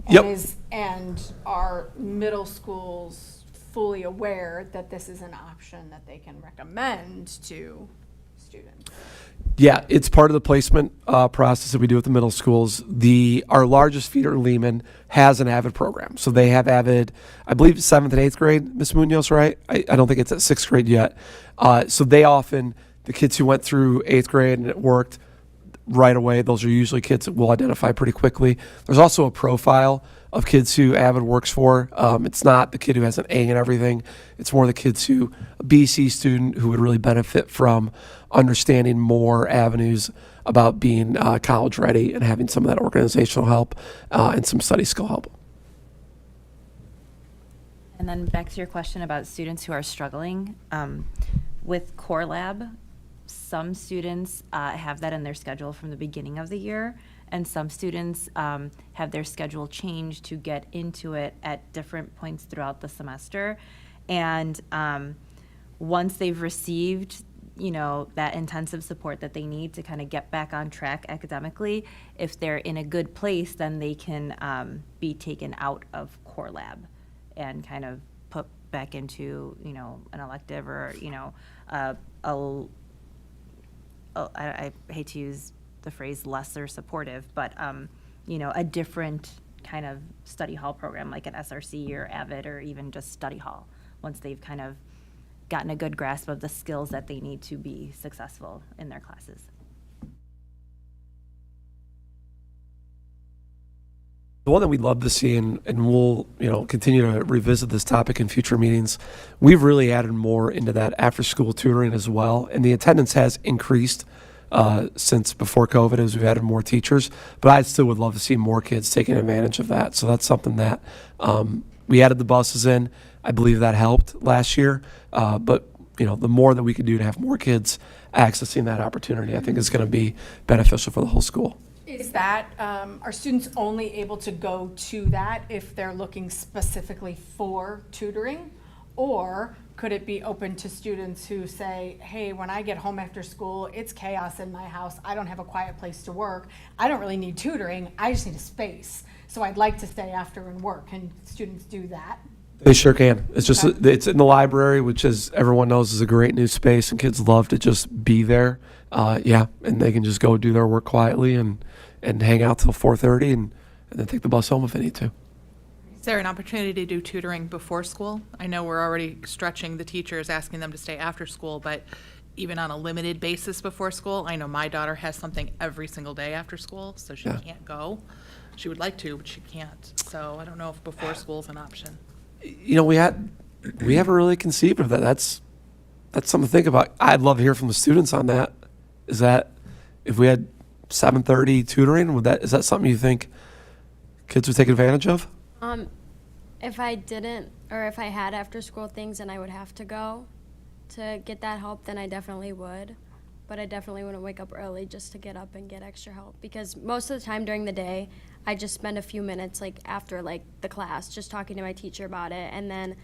Speaker 1: Yep.
Speaker 5: And are middle schools fully aware that this is an option that they can recommend to students?
Speaker 1: Yeah, it's part of the placement process that we do with the middle schools. Our largest feeder, Lehman, has an Avid program. So they have Avid, I believe 7th and 8th grade, Ms. Munoz, right? I don't think it's at 6th grade yet. So they often, the kids who went through 8th grade and it worked right away, those are usually kids that we'll identify pretty quickly. There's also a profile of kids who Avid works for. It's not the kid who has an A and everything. It's more the kids who, a BC student who would really benefit from understanding more avenues about being college ready and having some of that organizational help and some study skill help.
Speaker 6: And then back to your question about students who are struggling. With Core Lab, some students have that in their schedule from the beginning of the year, and some students have their schedule changed to get into it at different points throughout the semester. And once they've received, that intensive support that they need to kind of get back on track academically, if they're in a good place, then they can be taken out of Core Lab and kind of put back into, an elective or, I hate to use the phrase lesser supportive, but, a different kind of study hall program like an SRC or AVID or even just study hall, once they've kind of gotten a good grasp of the skills that they need to be successful in their classes.
Speaker 1: The one that we'd love to see, and we'll continue to revisit this topic in future meetings, we've really added more into that after-school tutoring as well, and the attendance has increased since before COVID as we've added more teachers, but I still would love to see more kids taking advantage of that. So that's something that we added the buses in. I believe that helped last year, but the more that we could do to have more kids accessing that opportunity, I think is going to be beneficial for the whole school.
Speaker 5: Is that, are students only able to go to that if they're looking specifically for tutoring? Or could it be open to students who say, hey, when I get home after school, it's chaos in my house. I don't have a quiet place to work. I don't really need tutoring. I just need a space. So I'd like to stay after and work. Can students do that?
Speaker 1: They sure can. It's just, it's in the library, which, as everyone knows, is a great new space, and kids love to just be there. And they can just go do their work quietly and hang out till 4:30 and then take the bus home if they need to.
Speaker 10: Is there an opportunity to do tutoring before school? I know we're already stretching the teachers, asking them to stay after school, but even on a limited basis before school, I know my daughter has something every single day after school, so she can't go. She would like to, but she can't. So I don't know if before school is an option.
Speaker 1: We haven't really conceived of that. That's something to think about. I'd love to hear from the students on that. Is that if we had 7:30 tutoring, is that something you think kids would take advantage of?
Speaker 8: If I didn't, or if I had after school things and I would have to go to get that help, then I definitely would. But I definitely wouldn't wake up early just to get up and get extra help, because most of the time during the day, I just spend a few minutes after the class just talking to my teacher about it, and then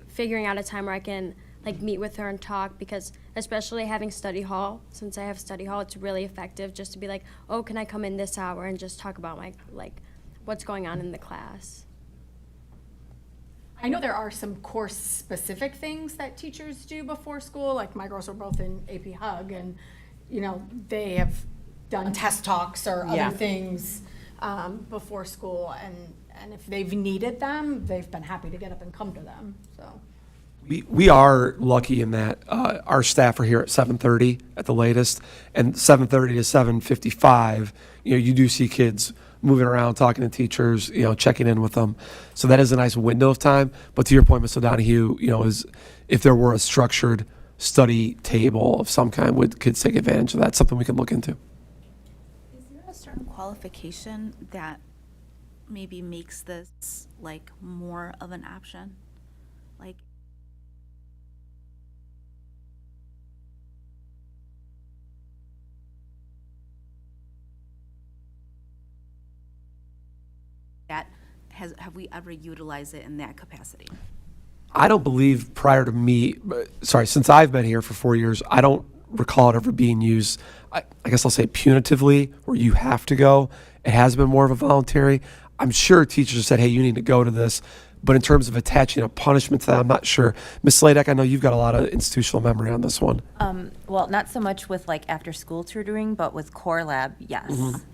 Speaker 8: figuring out a time where I can meet with her and talk, because especially having study hall, since I have study hall, it's really effective just to be like, oh, can I come in this hour and just talk about my what's going on in the class.
Speaker 5: I know there are some course-specific things that teachers do before school. Like my girls are both in AP Hug, and they have done test talks or other things before school, and if they've needed them, they've been happy to get up and come to them. So
Speaker 1: We are lucky in that our staff are here at 7:30 at the latest, and 7:30 to 7:55, you do see kids moving around, talking to teachers, checking in with them. So that is a nice window of time. But to your point, Ms. O'Donohue, is if there were a structured study table of some kind, would kids take advantage of that? Something we could look into.
Speaker 4: Is there a certain qualification that maybe makes this like more of an option? Like, have we ever utilized it in that capacity?
Speaker 1: I don't believe prior to me, since I've been here for 4 years, I don't recall it ever being used, I guess I'll say punitively, where you have to go. It has been more of a voluntary. I'm sure teachers have said, hey, you need to go to this. But in terms of attaching a punishment to that, I'm not sure. Ms. Sladek, I know you've got a lot of institutional memory on this one.
Speaker 6: Well, not so much with like after-school tutoring, but with Core Lab, yes,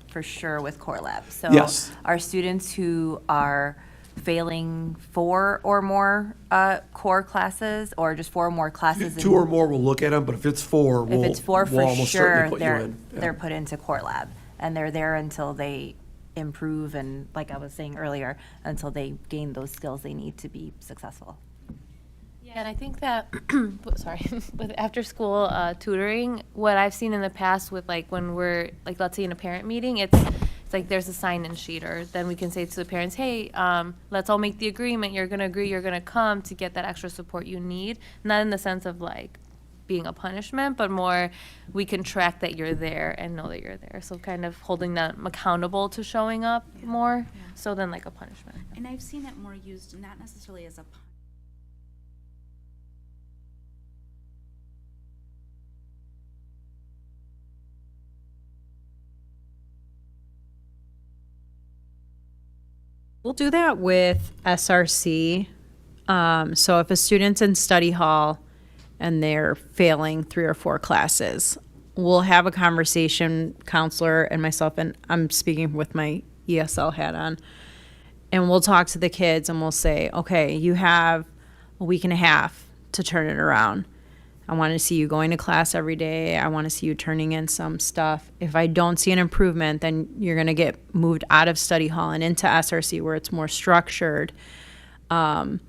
Speaker 6: for sure with Core Lab. So
Speaker 1: Yes.
Speaker 6: our students who are failing 4 or more core classes, or just 4 or more classes.
Speaker 1: 2 or more, we'll look at them, but if it's 4,
Speaker 6: If
Speaker 1: we'll
Speaker 6: it's 4,
Speaker 1: we'll
Speaker 6: for
Speaker 1: almost certainly
Speaker 6: sure,
Speaker 1: put you
Speaker 6: they're,
Speaker 1: in. Yeah.
Speaker 6: they're put into Core Lab. And they're there until they improve and, like I was saying earlier, until they gain those skills they need to be successful.
Speaker 2: Yeah, and I think that, sorry, with after-school tutoring, what I've seen in the past with like when we're, like let's say in a parent meeting, it's like there's a sign-in sheet, or then we can say to the parents, hey, let's all make the agreement, you're gonna agree, you're gonna come to get that extra support you need. Not in the sense of like being a punishment, but more we can track that you're there and know that you're there. So kind of holding them accountable to showing up more, so than like a punishment.
Speaker 4: And I've seen it more used, not necessarily as a
Speaker 3: We'll do that with SRC. So if a student's in study hall and they're failing 3 or 4 classes, we'll have a conversation, counselor and myself, and I'm speaking with my ESL hat on, and we'll talk to the kids and we'll say, okay, you have a week and a half to turn it around. I want to see you going to class every day. I want to see you turning in some stuff. If I don't see an improvement, then you're going to get moved out of study hall and into SRC where it's more structured. And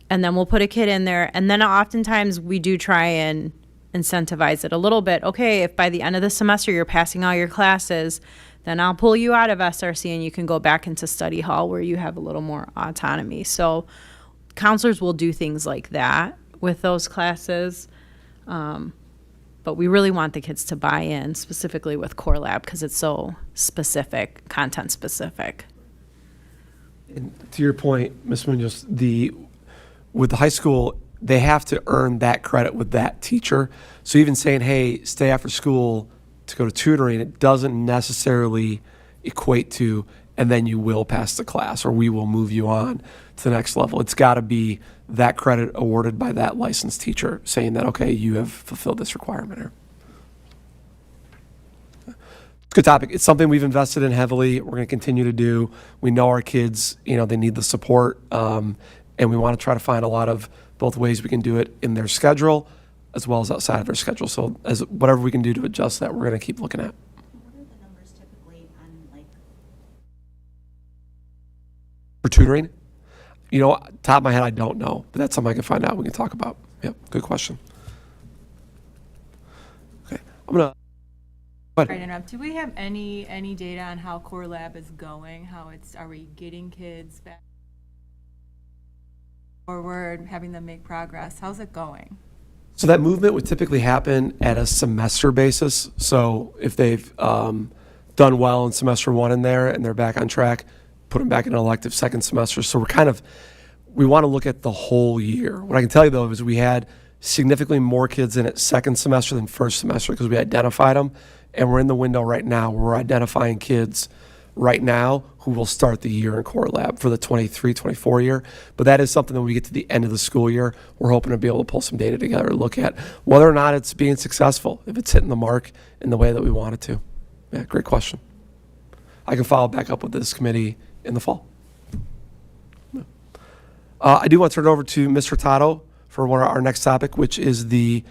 Speaker 3: then we'll put a kid in there. And then oftentimes we do try and incentivize it a little bit. Okay, if by the end of the semester you're passing all your classes, then I'll pull you out of SRC and you can go back into study hall where you have a little more autonomy. So counselors will do things like that with those classes. But we really want the kids to buy in, specifically with Core Lab, because it's so specific, content specific.
Speaker 1: And to your point, Ms. Munoz, with the high school, they have to earn that credit with that teacher. So even saying, hey, stay after school to go to tutoring, it doesn't necessarily equate to, and then you will pass the class or we will move you on to the next level. It's got to be that credit awarded by that licensed teacher saying that, okay, you have fulfilled this requirement here. Good topic. It's something we've invested in heavily. We're going to continue to do. We know our kids, they need the support, and we want to try to find a lot of both ways we can do it in their schedule as well as outside of their schedule. So as whatever we can do to adjust that, we're going to keep looking at.
Speaker 4: What are the numbers typically on like?
Speaker 1: For tutoring, top of my head, I don't know, but that's something I can find out. We can talk about. Yep, good question. Okay, I'm gonna.
Speaker 7: Sorry to interrupt. Do we have any data on how Core Lab is going? Are we getting kids back forward, having them make progress? How's it going?
Speaker 1: So that movement would typically happen at a semester basis. So if they've done well in semester 1 in there and they're back on track, put them back in an elective second semester. So we want to look at the whole year. What I can tell you though is we had significantly more kids in it second semester than first semester because we identified them, and we're in the window right now where we're identifying kids right now who will start the year in Core Lab for the 23-24 year. But that is something that when we get to the end of the school year, we're hoping to be able to pull some data together to look at whether or not it's being successful, if it's hitting the mark in the way that we want it to. Yeah, great question. I can follow back up with this committee in the fall. I do want to turn it over to Ms. Hurtado for our next topic, which is the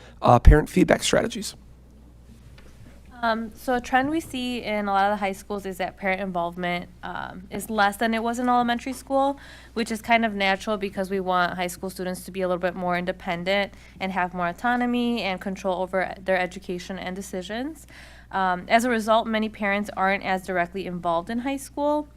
Speaker 1: parent feedback strategies.
Speaker 2: So a trend we see in a lot of the high schools is that parent involvement is less than it was in elementary school, which is kind of natural because we want high school students to be a little bit more independent and have more autonomy and control over their education and decisions. As a result, many parents aren't as directly involved in high school.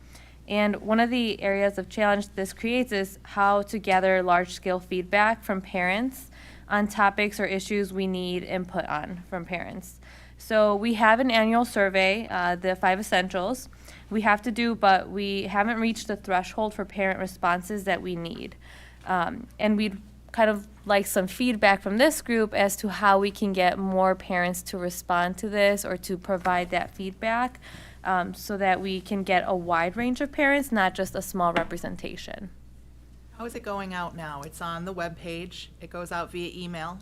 Speaker 2: And one of the areas of challenge this creates is how to gather large-scale feedback from parents on topics or issues we need input on from parents. So we have an annual survey, the 5 essentials we have to do, but we haven't reached the threshold for parent responses that we need. And we'd kind of like some feedback from this group as to how we can get more parents to respond to this or to provide that feedback so that we can get a wide range of parents, not just a small representation.
Speaker 10: How is it going out now? It's on the webpage. It goes out via email.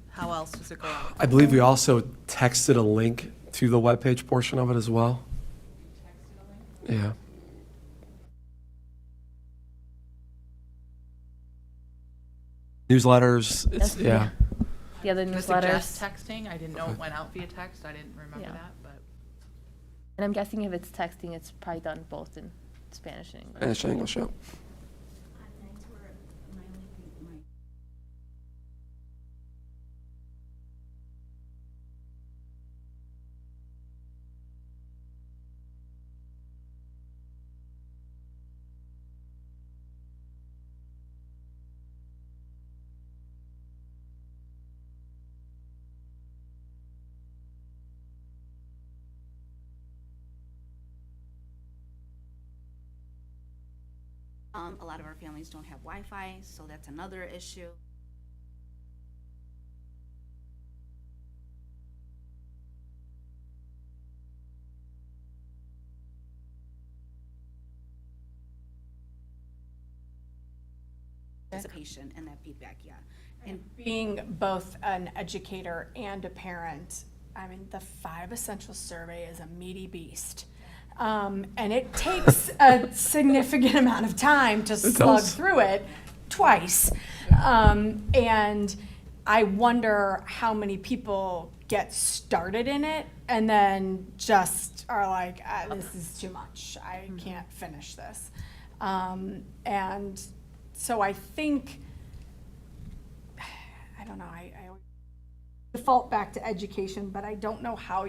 Speaker 10: How else does it go out?
Speaker 1: I believe we also texted a link to the webpage portion of it as well. Yeah. Newsletters, it's, yeah.
Speaker 2: The other
Speaker 10: Can I
Speaker 2: newsletters.
Speaker 10: suggest texting? I didn't know it went out via text. I didn't remember
Speaker 2: Yeah.
Speaker 10: that, but.
Speaker 2: And I'm guessing if it's texting, it's probably done both in Spanish and English.
Speaker 1: Spanish and English, yeah.
Speaker 4: A lot of our families don't have Wi-Fi, so that's another issue. Participation and that feedback, yeah. And
Speaker 5: Being both an educator and a parent, I mean, the 5 essentials survey is a meaty beast. And it takes a significant amount of time to slug
Speaker 1: does.
Speaker 5: through it twice. And I wonder how many people get started in it and then just are like, this is too much. I can't finish this. And so I think, I don't know, I default back to education, but I don't know how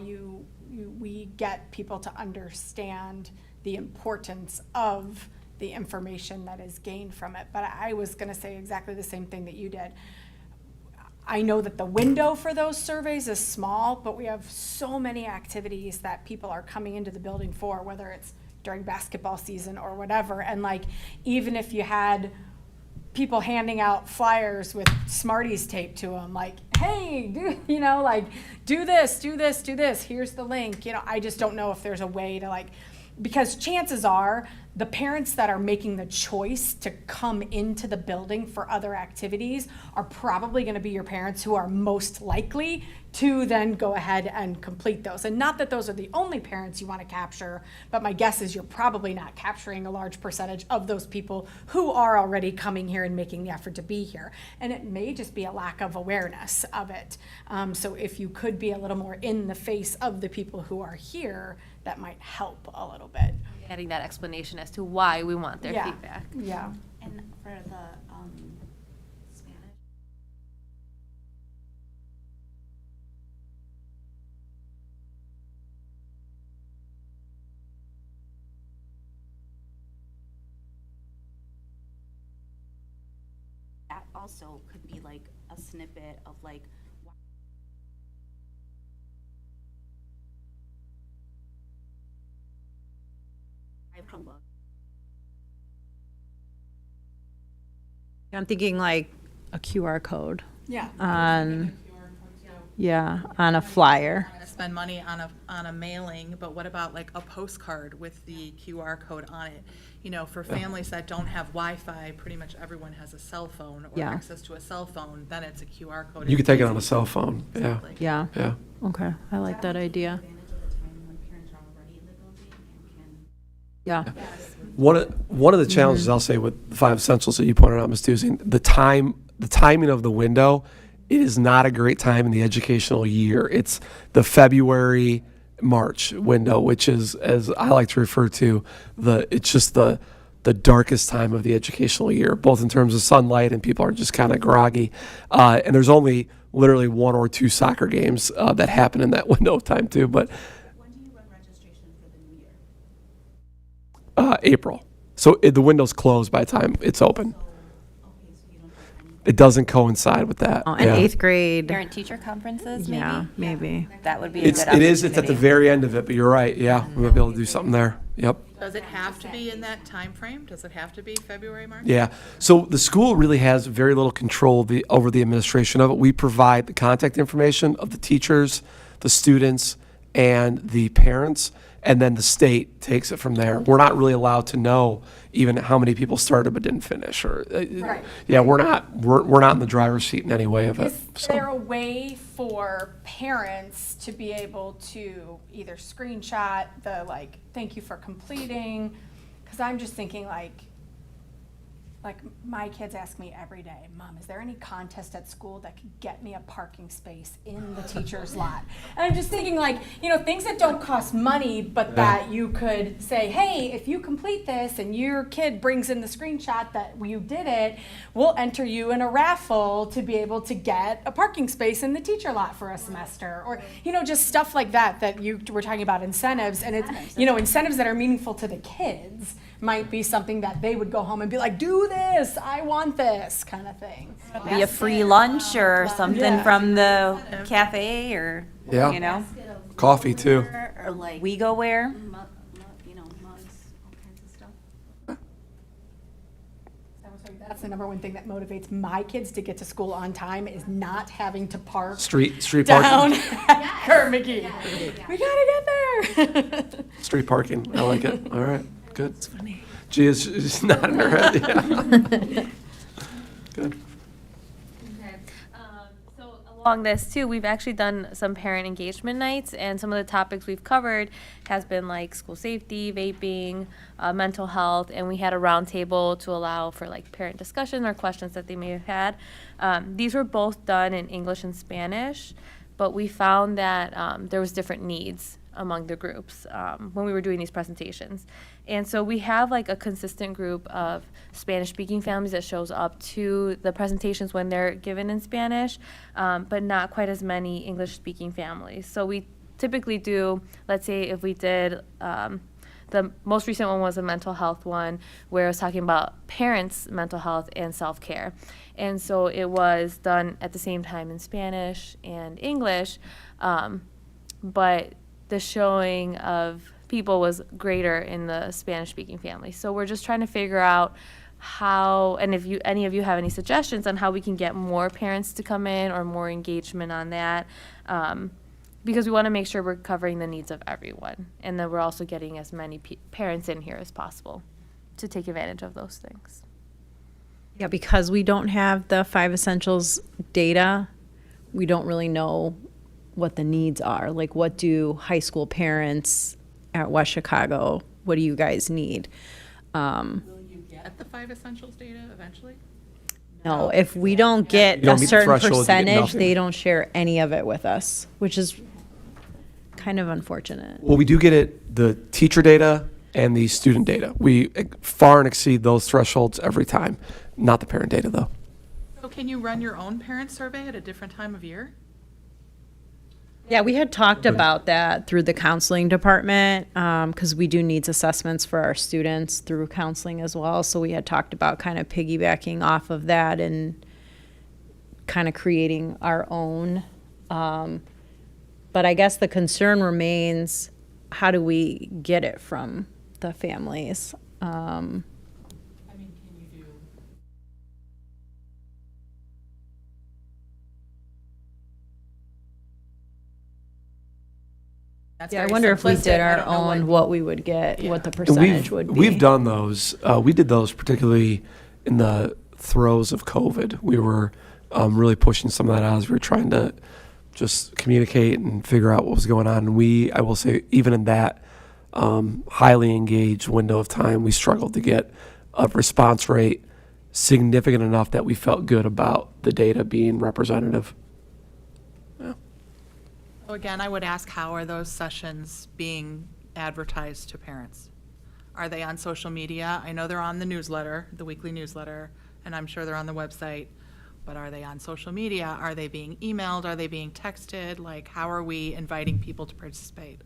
Speaker 5: we get people to understand the importance of the information that is gained from it. But I was going to say exactly the same thing that you did. I know that the window for those surveys is small, but we have so many activities that people are coming into the building for, whether it's during basketball season or whatever. And like, even if you had people handing out flyers with Smarties taped to them, like, hey, do this, here's the link. I just don't know if there's a way to because chances are the parents that are making the choice to come into the building for other activities are probably going to be your parents who are most likely to then go ahead and complete those. And not that those are the only parents you want to capture, but my guess is you're probably not capturing a large percentage of those people who are already coming here and making the effort to be here. And it may just be a lack of awareness of it. So if you could be a little more in the face of the people who are here, that might help a little bit.
Speaker 2: Adding that explanation as to why we want their
Speaker 5: Yeah.
Speaker 2: feedback.
Speaker 5: Yeah.
Speaker 4: And for the Spanish, that also could be like a snippet of like Chromebook.
Speaker 3: I'm thinking like a QR code
Speaker 5: Yeah.
Speaker 3: on, on a flyer.
Speaker 10: Want to spend money on a mailing, but what about like a postcard with the QR code on it? For families that don't have Wi-Fi, pretty much everyone has a cell phone or
Speaker 3: Yeah.
Speaker 10: access to a cell phone, then it's a QR code.
Speaker 1: You could take it on a cell phone, yeah,
Speaker 10: Exactly.
Speaker 3: Yeah,
Speaker 1: yeah.
Speaker 3: okay, I like that idea.
Speaker 4: Advantage of the time when parents are already in the building and can.
Speaker 3: Yeah,
Speaker 1: One of the challenges I'll say with the 5 essentials that you pointed out, Ms. Dusing, the time the timing of the window, it is not a great time in the educational year. It's the February, March window, which is, as I like to refer to, it's just the darkest time of the educational year, both in terms of sunlight and people are just kind of groggy. And there's only literally 1 or 2 soccer games that happen in that window of time too. But
Speaker 4: When do you run registration for the new year?
Speaker 1: April. So the window's closed by the time it's open.
Speaker 4: Okay, so you don't have any.
Speaker 1: It doesn't coincide with that.
Speaker 3: Oh, and
Speaker 1: Yeah.
Speaker 3: 8th grade.
Speaker 6: Parent-teacher conferences, maybe?
Speaker 3: Yeah, maybe.
Speaker 6: That would be a good
Speaker 1: It
Speaker 6: opportunity.
Speaker 1: is. It's at the very end of it, but you're right. Yeah, we might be able to do something there. Yep.
Speaker 10: Does it have to be in that time frame? Does it have to be February, March?
Speaker 1: Yeah. So the school really has very little control over the administration of it. We provide the contact information of the teachers, the students, and the parents, and then the state takes it from there. We're not really allowed to know even how many people started but didn't finish, or
Speaker 5: Right.
Speaker 1: yeah, we're not in the driver's seat in any way of it.
Speaker 5: Is there a way for parents to be able to either screenshot the, like, thank you for completing? Because I'm just thinking, like my kids ask me every day, Mom, is there any contest at school that could get me a parking space in the teacher's lot? And I'm just thinking, like, things that don't cost money, but that you could say, hey, if you complete this and your kid brings in the screenshot that you did it, we'll enter you in a raffle to be able to get a parking space in the teacher lot for a semester. Or, just stuff like that you were talking about, incentives. And it's, incentives that are meaningful to the kids might be something that they would go home and be like, do this, I want this, kind of thing.
Speaker 6: Be a free lunch or something
Speaker 5: Yeah.
Speaker 6: from the cafe or,
Speaker 1: Yeah. Coffee too.
Speaker 6: or WeGoWare.
Speaker 4: Mugs, all kinds of stuff.
Speaker 5: That's the number one thing that motivates my kids to get to school on time is not having to park
Speaker 1: Street
Speaker 5: down
Speaker 1: parking.
Speaker 5: at Kurt McGee. We gotta get there.
Speaker 1: Street parking. I like it. All right. Good. It's funny. She is nodding her head. Yeah. Good.
Speaker 2: Okay. So along this too, we've actually done some parent engagement nights, and some of the topics we've covered has been like school safety, vaping, mental health, and we had a roundtable to allow for like parent discussion or questions that they may have had. These were both done in English and Spanish, but we found that there was different needs among the groups when we were doing these presentations. And so we have like a consistent group of Spanish-speaking families that shows up to the presentations when they're given in Spanish, but not quite as many English-speaking families. So we typically do, let's say if we did, the most recent one was a mental health one where I was talking about parents' mental health and self-care. And so it was done at the same time in Spanish and English, but the showing of people was greater in the Spanish-speaking family. So we're just trying to figure out how, and if any of you have any suggestions on how we can get more parents to come in or more engagement on that, because we want to make sure we're covering the needs of everyone, and that we're also getting as many parents in here as possible to take advantage of those things.
Speaker 3: Yeah, because we don't have the 5 essentials data, we don't really know what the needs are. Like, what do high school parents at West Chicago, what do you guys need?
Speaker 10: Will you get the 5 essentials data eventually?
Speaker 3: No, if we don't get
Speaker 1: You don't
Speaker 3: a
Speaker 1: meet the
Speaker 3: certain
Speaker 1: threshold, you get
Speaker 3: percentage,
Speaker 1: nothing.
Speaker 3: they don't share any of it with us, which is kind of unfortunate.
Speaker 1: Well, we do get the teacher data and the student data. We far and exceed those thresholds every time. Not the parent data, though.
Speaker 10: So can you run your own parent survey at a different time of year?
Speaker 3: Yeah, we had talked about that through the counseling department, because we do needs assessments for our students through counseling as well. So we had talked about kind of piggybacking off of that and kind of creating our own. But I guess the concern remains, how do we get it from the families?
Speaker 10: I mean, can you do? That's
Speaker 3: Yeah, I
Speaker 10: very
Speaker 3: wonder if we
Speaker 10: simplistic.
Speaker 3: did
Speaker 10: I
Speaker 3: our
Speaker 10: don't know
Speaker 3: own, what we would get, what the
Speaker 1: And
Speaker 3: percentage would be.
Speaker 1: We've done those. We did those particularly in the throes of COVID. We were really pushing some of that out as we were trying to just communicate and figure out what was going on. And I will say, even in that highly engaged window of time, we struggled to get a response rate significant enough that we felt good about the data being representative.
Speaker 10: So again, I would ask, how are those sessions being advertised to parents? Are they on social media? I know they're on the newsletter, the weekly newsletter, and I'm sure they're on the website, but are they on social media? Are they being emailed? Are they being texted? Like, how are we inviting people to participate?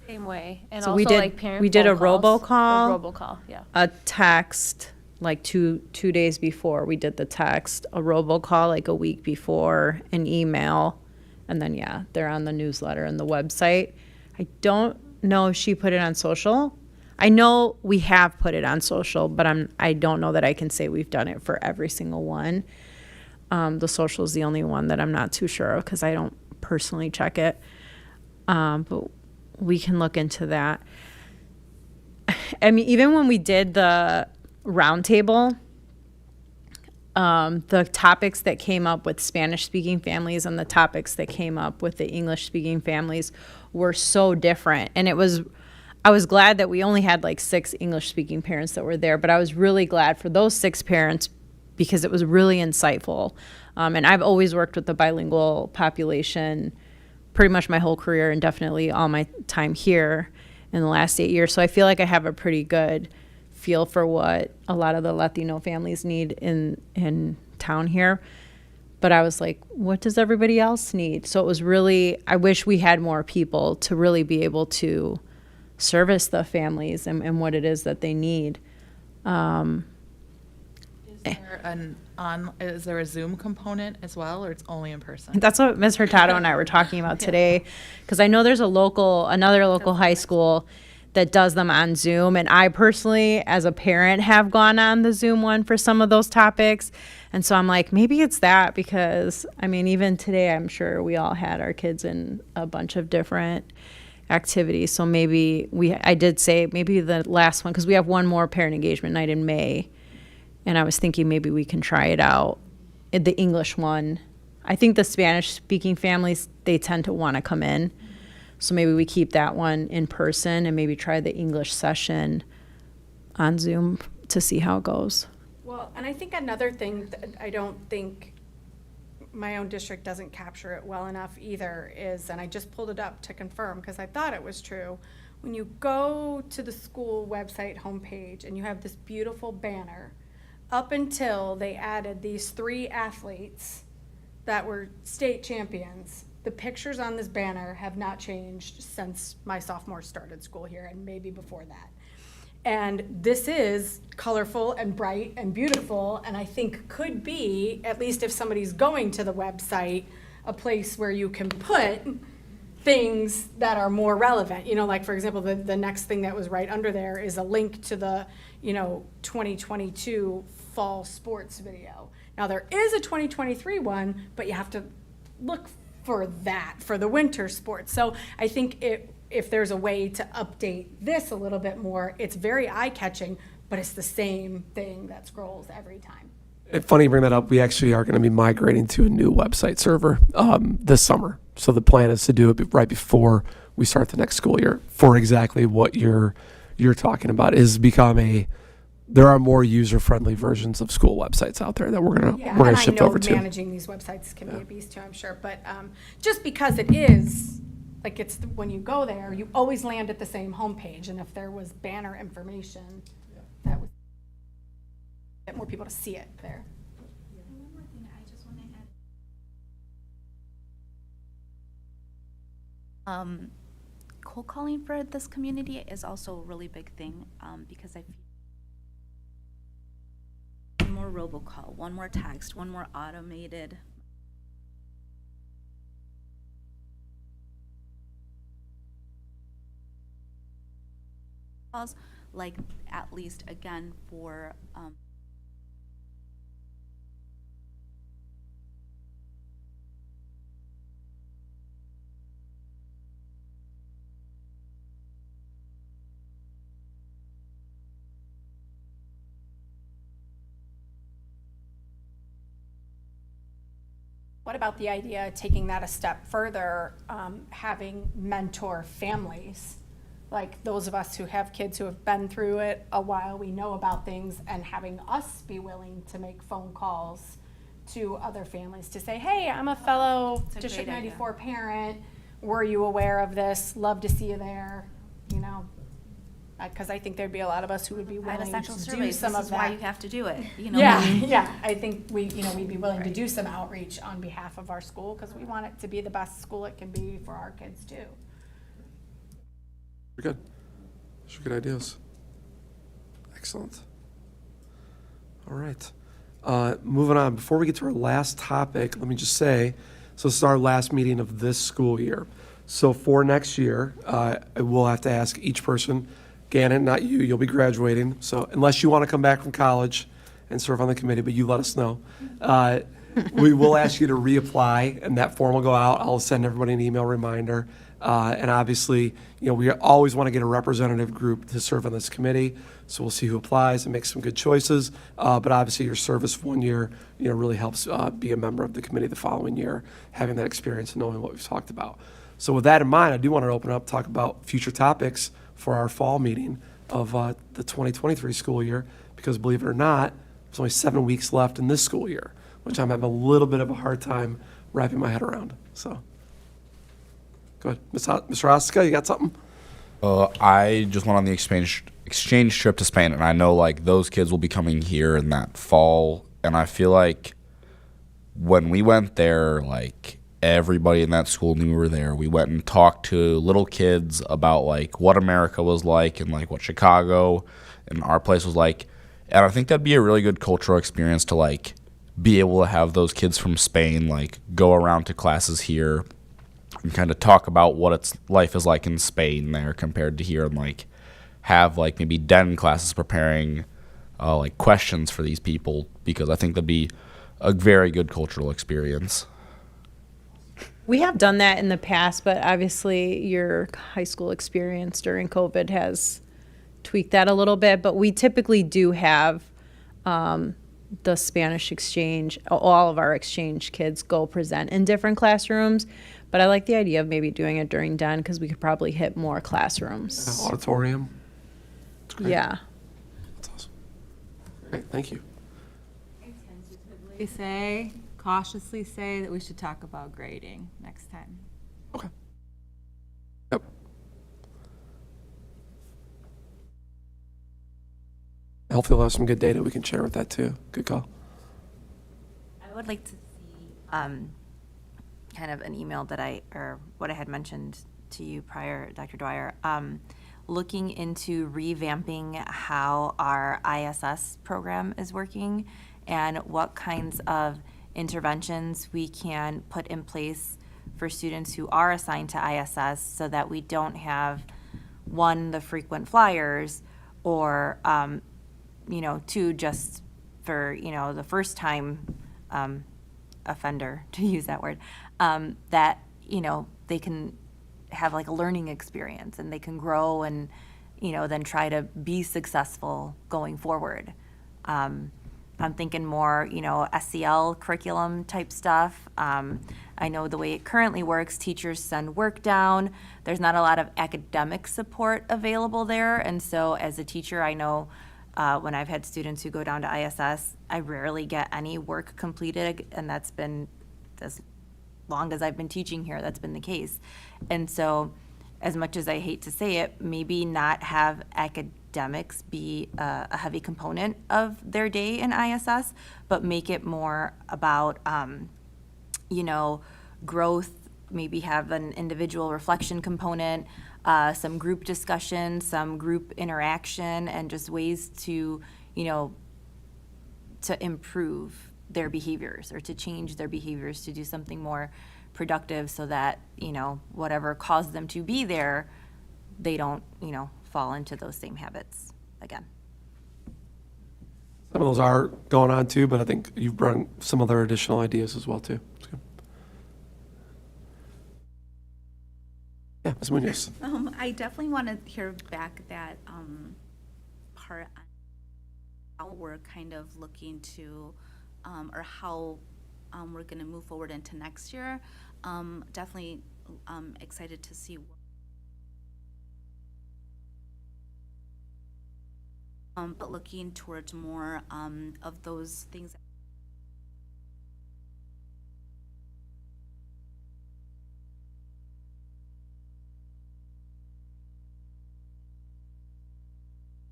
Speaker 2: Same way. And
Speaker 3: So
Speaker 2: also
Speaker 3: we did-
Speaker 2: like parent
Speaker 3: we did
Speaker 2: phone
Speaker 3: a
Speaker 2: calls.
Speaker 3: robocall.
Speaker 2: A robocall, yeah.
Speaker 3: A text like two days before we did the text, a robocall like a week before, an email, and then yeah, they're on the newsletter and the website. I don't know if she put it on social. I know we have put it on social, but I don't know that I can say we've done it for every single one. The social is the only one that I'm not too sure of because I don't personally check it. But we can look into that. I mean, even when we did the roundtable, the topics that came up with Spanish-speaking families and the topics that came up with the English-speaking families were so different. And I was glad that we only had like 6 English-speaking parents that were there, but I was really glad for those 6 parents because it was really insightful. And I've always worked with the bilingual population pretty much my whole career and definitely all my time here in the last 8 years. So I feel like I have a pretty good feel for what a lot of the Latino families need in town here. But I was like, what does everybody else need? So it was really, I wish we had more people to really be able to service the families and what it is that they need.
Speaker 10: Is there a Zoom component as well, or it's only in person?
Speaker 3: That's what Ms. Hurtado and I were talking about today, because I know there's another local high school that does them on Zoom, and I personally, as a parent, have gone on the Zoom one for some of those topics, and so I'm like, maybe it's that, because, I mean, even today, I'm sure we all had our kids in a bunch of different activities, so maybe I did say maybe the last one, because we have one more parent engagement night in May, and I was thinking maybe we can try it out, the English one. I think the Spanish-speaking families, they tend to want to come in. So maybe we keep that one in person and maybe try the English session on Zoom to see how it goes.
Speaker 5: Well, and I think another thing that I don't think my own district doesn't capture it well enough either is, and I just pulled it up to confirm because I thought it was true, when you go to the school website homepage and you have this beautiful banner, up until they added these 3 athletes that were state champions, the pictures on this banner have not changed since my sophomore started school here and maybe before that. And this is colorful and bright and beautiful, and I think could be, at least if somebody's going to the website, a place where you can put things that are more relevant. You know, like for example, the next thing that was right under there is a link to the, 2022 fall sports video. Now there is a 2023 one, but you have to look for that, for the winter sports. So I think if there's a way to update this a little bit more, it's very eye-catching, but it's the same thing that scrolls every time.
Speaker 1: Funny you bring that up. We actually are going to be migrating to a new website server this summer. So the plan is to do it right before we start the next school year for exactly what you're talking about. Is become there are more user-friendly versions of school websites out there that we're gonna shift over to.
Speaker 5: And I know managing these websites can be a beast too, I'm sure, but just because it is, like it's, when you go there, you always land at the same homepage, and if there was banner information, that would get more people to see it there.
Speaker 4: One more thing I just want to add. Cold calling for this community is also a really big thing because I feel one more robocall, one more text, one more automated calls, like at least again for
Speaker 5: What about the idea of taking that a step further, having mentor families like those of us who have kids who have been through it a while, we know about things, and having us be willing to make phone calls to other families to say, hey, I'm a fellow
Speaker 4: a
Speaker 5: District
Speaker 4: great idea.
Speaker 5: 94 parent. Were you aware of this? Love to see you there, you know? Because I think there'd be a lot of us who would be
Speaker 4: At
Speaker 5: willing
Speaker 4: Essential
Speaker 5: to do
Speaker 4: Surveys,
Speaker 5: some
Speaker 4: this
Speaker 5: of
Speaker 4: is why
Speaker 5: that.
Speaker 4: you have to do it, you know?
Speaker 5: Yeah, yeah, I think we'd be willing to do some outreach on behalf of our school, because we want it to be the best school it can be for our kids too.
Speaker 1: Very good. Those are good ideas. Excellent. All right. Moving on, before we get to our last topic, let me just say, so this is our last meeting of this school year. So for next year, we'll have to ask each person, Gannon, not you, you'll be graduating. So unless you want to come back from college and serve on the committee, but you let us know. We will ask you to reapply, and that form will go out. I'll send everybody an email reminder. And obviously, we always want to get a representative group to serve on this committee. So we'll see who applies and make some good choices. But obviously, your service 1 year, really helps be a member of the committee the following year, having that experience and knowing what we've talked about. So with that in mind, I do want to open up, talk about future topics for our fall meeting of the 2023 school year, because believe it or not, there's only 7 weeks left in this school year, which I'm having a little bit of a hard time wrapping my head around. So, go ahead. Mr. Ostka, you got something?
Speaker 9: I just went on the exchange trip to Spain, and I know like those kids will be coming here in that fall, and I feel like when we went there, like everybody in that school knew we were there. We went and talked to little kids about like what America was like and like what Chicago and our place was like, and I think that'd be a really good cultural experience to like be able to have those kids from Spain like go around to classes here and kind of talk about what its life is like in Spain there compared to here, and like have like maybe den classes preparing like questions for these people, because I think that'd be a very good cultural experience.
Speaker 3: We have done that in the past, but obviously your high school experience during COVID has tweaked that a little bit. But we typically do have the Spanish exchange, all of our exchange kids go present in different classrooms. But I like the idea of maybe doing it during den, because we could probably hit more classrooms.
Speaker 1: Auditorium. That's great.
Speaker 3: Yeah.
Speaker 1: That's awesome. Great, thank you.
Speaker 7: Cautiously say that we should talk about grading next time.
Speaker 1: Okay. Yep. Hopefully we'll have some good data we can share with that too. Good call.
Speaker 6: I would like to see kind of an email or what I had mentioned to you prior, Dr. Dwyer, looking into revamping how our ISS program is working and what kinds of interventions we can put in place for students who are assigned to ISS, so that we don't have, one, the frequent flyers, or two, just for the first time offender, to use that word, that they can have like a learning experience and they can grow and then try to be successful going forward. I'm thinking more, SEL curriculum type stuff. I know the way it currently works, teachers send work down. There's not a lot of academic support available there. And so as a teacher, I know when I've had students who go down to ISS, I rarely get any work completed. And that's been as long as I've been teaching here, that's been the case. And so as much as I hate to say it, maybe not have academics be a heavy component of their day in ISS, but make it more about, growth, maybe have an individual reflection component, some group discussion, some group interaction, and just ways to, to improve their behaviors or to change their behaviors to do something more productive, so that, whatever caused them to be there, they don't, fall into those same habits again.
Speaker 1: Some of those are going on too, but I think you've brought some other additional ideas as well too. That's good. Yeah, Ms. Munoz.
Speaker 4: I definitely want to hear back that part on how we're kind of looking to, or how we're going to move forward into next year. Definitely excited to see but looking towards more of those things.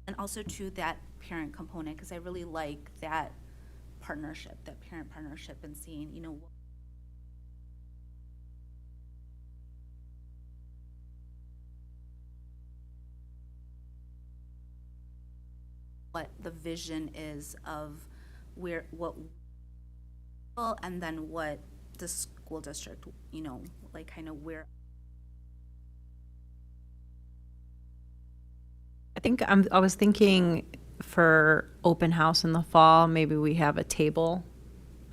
Speaker 4: And also to that parent component, because I really like that partnership, that parent partnership, and seeing, you know, what the vision is of where, what, well, and then what the school district, you know, like kind of where.
Speaker 3: I think I was thinking for open house in the fall, maybe we have a table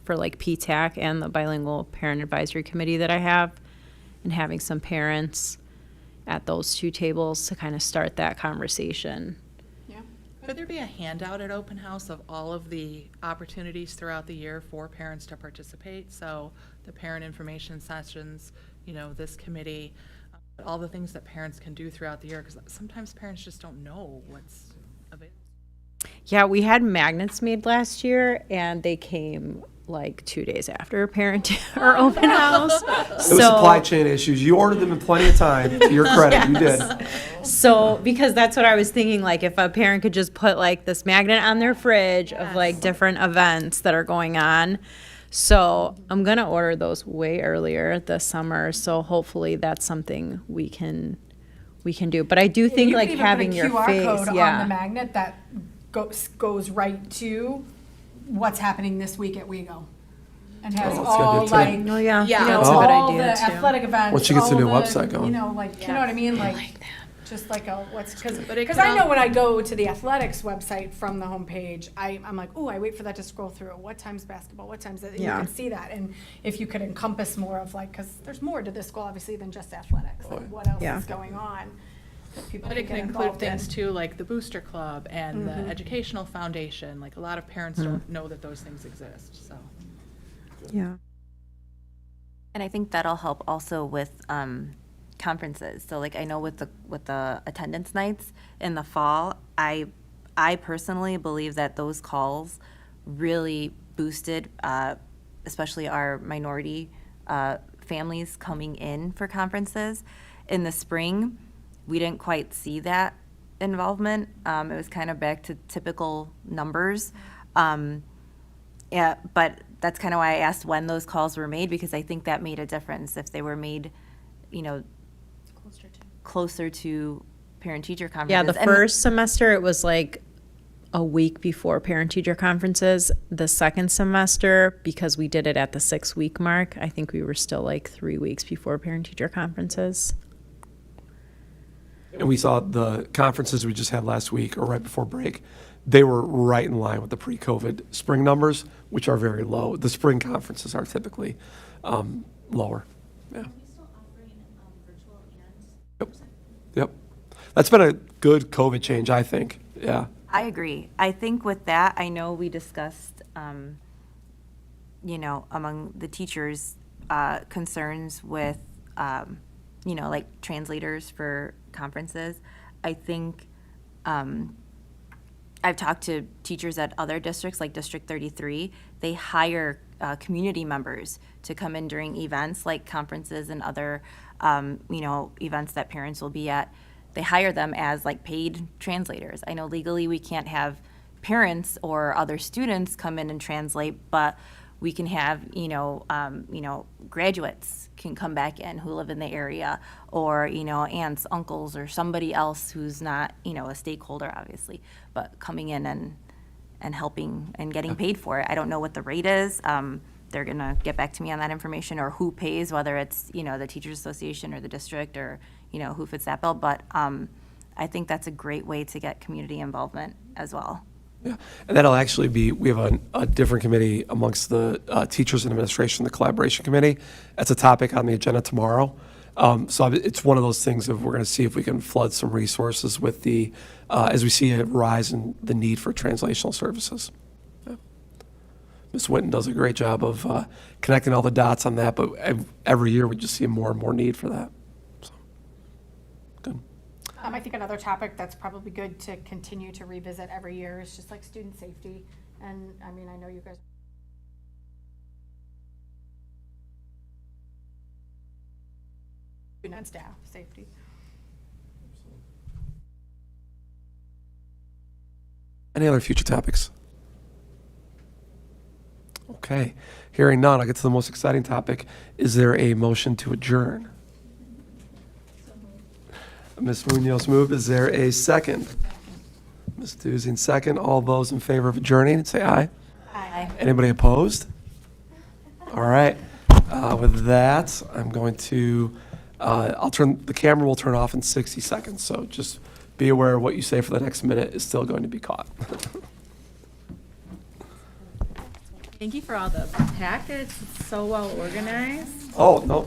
Speaker 3: for like PTAC and the bilingual parent advisory committee that I have, and having some parents at those two tables to kind of start that conversation.
Speaker 5: Yeah.
Speaker 10: Could there be a handout at open house of all of the opportunities throughout the year for parents to participate? So the parent information sessions, you know, this committee, all the things that parents can do throughout the year, because sometimes parents just don't know what's available.
Speaker 3: Yeah, we had magnets made last year, and they came like 2 days after parent or open house.
Speaker 1: It was supply chain issues. You ordered them in plenty of time. To your credit, you did.
Speaker 3: So, because that's what I was thinking, like if a parent could just put like this magnet on their fridge of like different events that are going on. So I'm gonna order those way earlier this summer. So hopefully that's something we can do. But I do think
Speaker 5: You
Speaker 3: like
Speaker 5: could even
Speaker 3: having
Speaker 5: put a
Speaker 3: your
Speaker 5: QR
Speaker 3: face,
Speaker 5: code on the
Speaker 3: yeah.
Speaker 5: magnet that goes right to what's happening this week at WeGo. And has
Speaker 1: Oh, that's a
Speaker 5: all
Speaker 1: good too.
Speaker 5: like,
Speaker 3: Oh yeah,
Speaker 10: Yeah.
Speaker 5: you know,
Speaker 3: that's a good
Speaker 5: all
Speaker 3: idea
Speaker 5: the
Speaker 3: too.
Speaker 5: athletic events.
Speaker 1: Once she gets the
Speaker 5: all
Speaker 1: new
Speaker 5: the,
Speaker 1: website going.
Speaker 5: You know, like, you know what I mean? Like, just like a, what's,
Speaker 10: But it
Speaker 5: because
Speaker 10: could
Speaker 5: I know
Speaker 10: al-
Speaker 5: when I go to the athletics website from the homepage, I'm like, oh, I wait for that to scroll through. What time's basketball? What time's that?
Speaker 3: Yeah.
Speaker 5: You can see that. And if you could encompass more of like, because there's more to this school obviously than just athletics. Like what else
Speaker 3: Yeah.
Speaker 5: is going on? That people
Speaker 10: But it can
Speaker 5: get
Speaker 10: include
Speaker 5: involved in.
Speaker 10: things too, like the Booster Club and the Educational Foundation. Like a lot of parents don't know that those things exist, so.
Speaker 3: Yeah.
Speaker 6: And I think that'll help also with conferences. So like I know with the attendance nights in the fall, I personally believe that those calls really boosted, especially our minority families coming in for conferences. In the spring, we didn't quite see that involvement. It was kind of back to typical numbers. Yeah, but that's kind of why I asked when those calls were made, because I think that made a difference if they were made, you know, closer to parent-teacher conferences.
Speaker 3: Yeah, the
Speaker 6: And-
Speaker 3: first semester it was like a week before parent-teacher conferences. The second semester, because we did it at the 6-week mark, I think we were still like 3 weeks before parent-teacher conferences.
Speaker 1: And we saw the conferences we just had last week or right before break. They were right in line with the pre-COVID spring numbers, which are very low. The spring conferences are typically lower. Yeah. Yep. Yep. That's been a good COVID change, I think. Yeah.
Speaker 6: I agree. I think with that, I know we discussed, you know, among the teachers, concerns with, you know, like translators for conferences. I think I've talked to teachers at other districts, like District 33. They hire community members to come in during events like conferences and other, you know, events that parents will be at. They hire them as like paid translators. I know legally we can't have parents or other students come in and translate, but we can have, you know, graduates can come back in who live in the area, or, you know, aunts, uncles, or somebody else who's not, you know, a stakeholder, obviously, but coming in and helping and getting paid for it. I don't know what the rate is. They're gonna get back to me on that information, or who pays, whether it's, you know, the Teachers Association or the district, or, you know, who fits that bill. But I think that's a great way to get community involvement as well.
Speaker 1: Yeah, and that'll actually be, we have a different committee amongst the teachers and administration, the collaboration committee. That's a topic on the agenda tomorrow. So it's one of those things of we're going to see if we can flood some resources with the, as we see a rise in the need for translational services. Yeah. Ms. Winton does a great job of connecting all the dots on that, but every year we just see more and more need for that. So, good.
Speaker 5: I think another topic that's probably good to continue to revisit every year is just like student safety. And I mean, I know you guys. Student and staff safety.
Speaker 1: Any other future topics? Okay, hearing none, I'll get to the most exciting topic. Is there a motion to adjourn? Ms. Munoz moved. Is there a second? Ms. Duzing, second. All those in favor of adjourning, say aye.
Speaker 6: Aye.
Speaker 1: Anybody opposed? All right. With that, I'm going to, the camera will turn off in 60 seconds, so just be aware what you say for the next minute is still going to be caught.
Speaker 7: Thank you for all the packets. It's so well organized.
Speaker 1: Oh, no,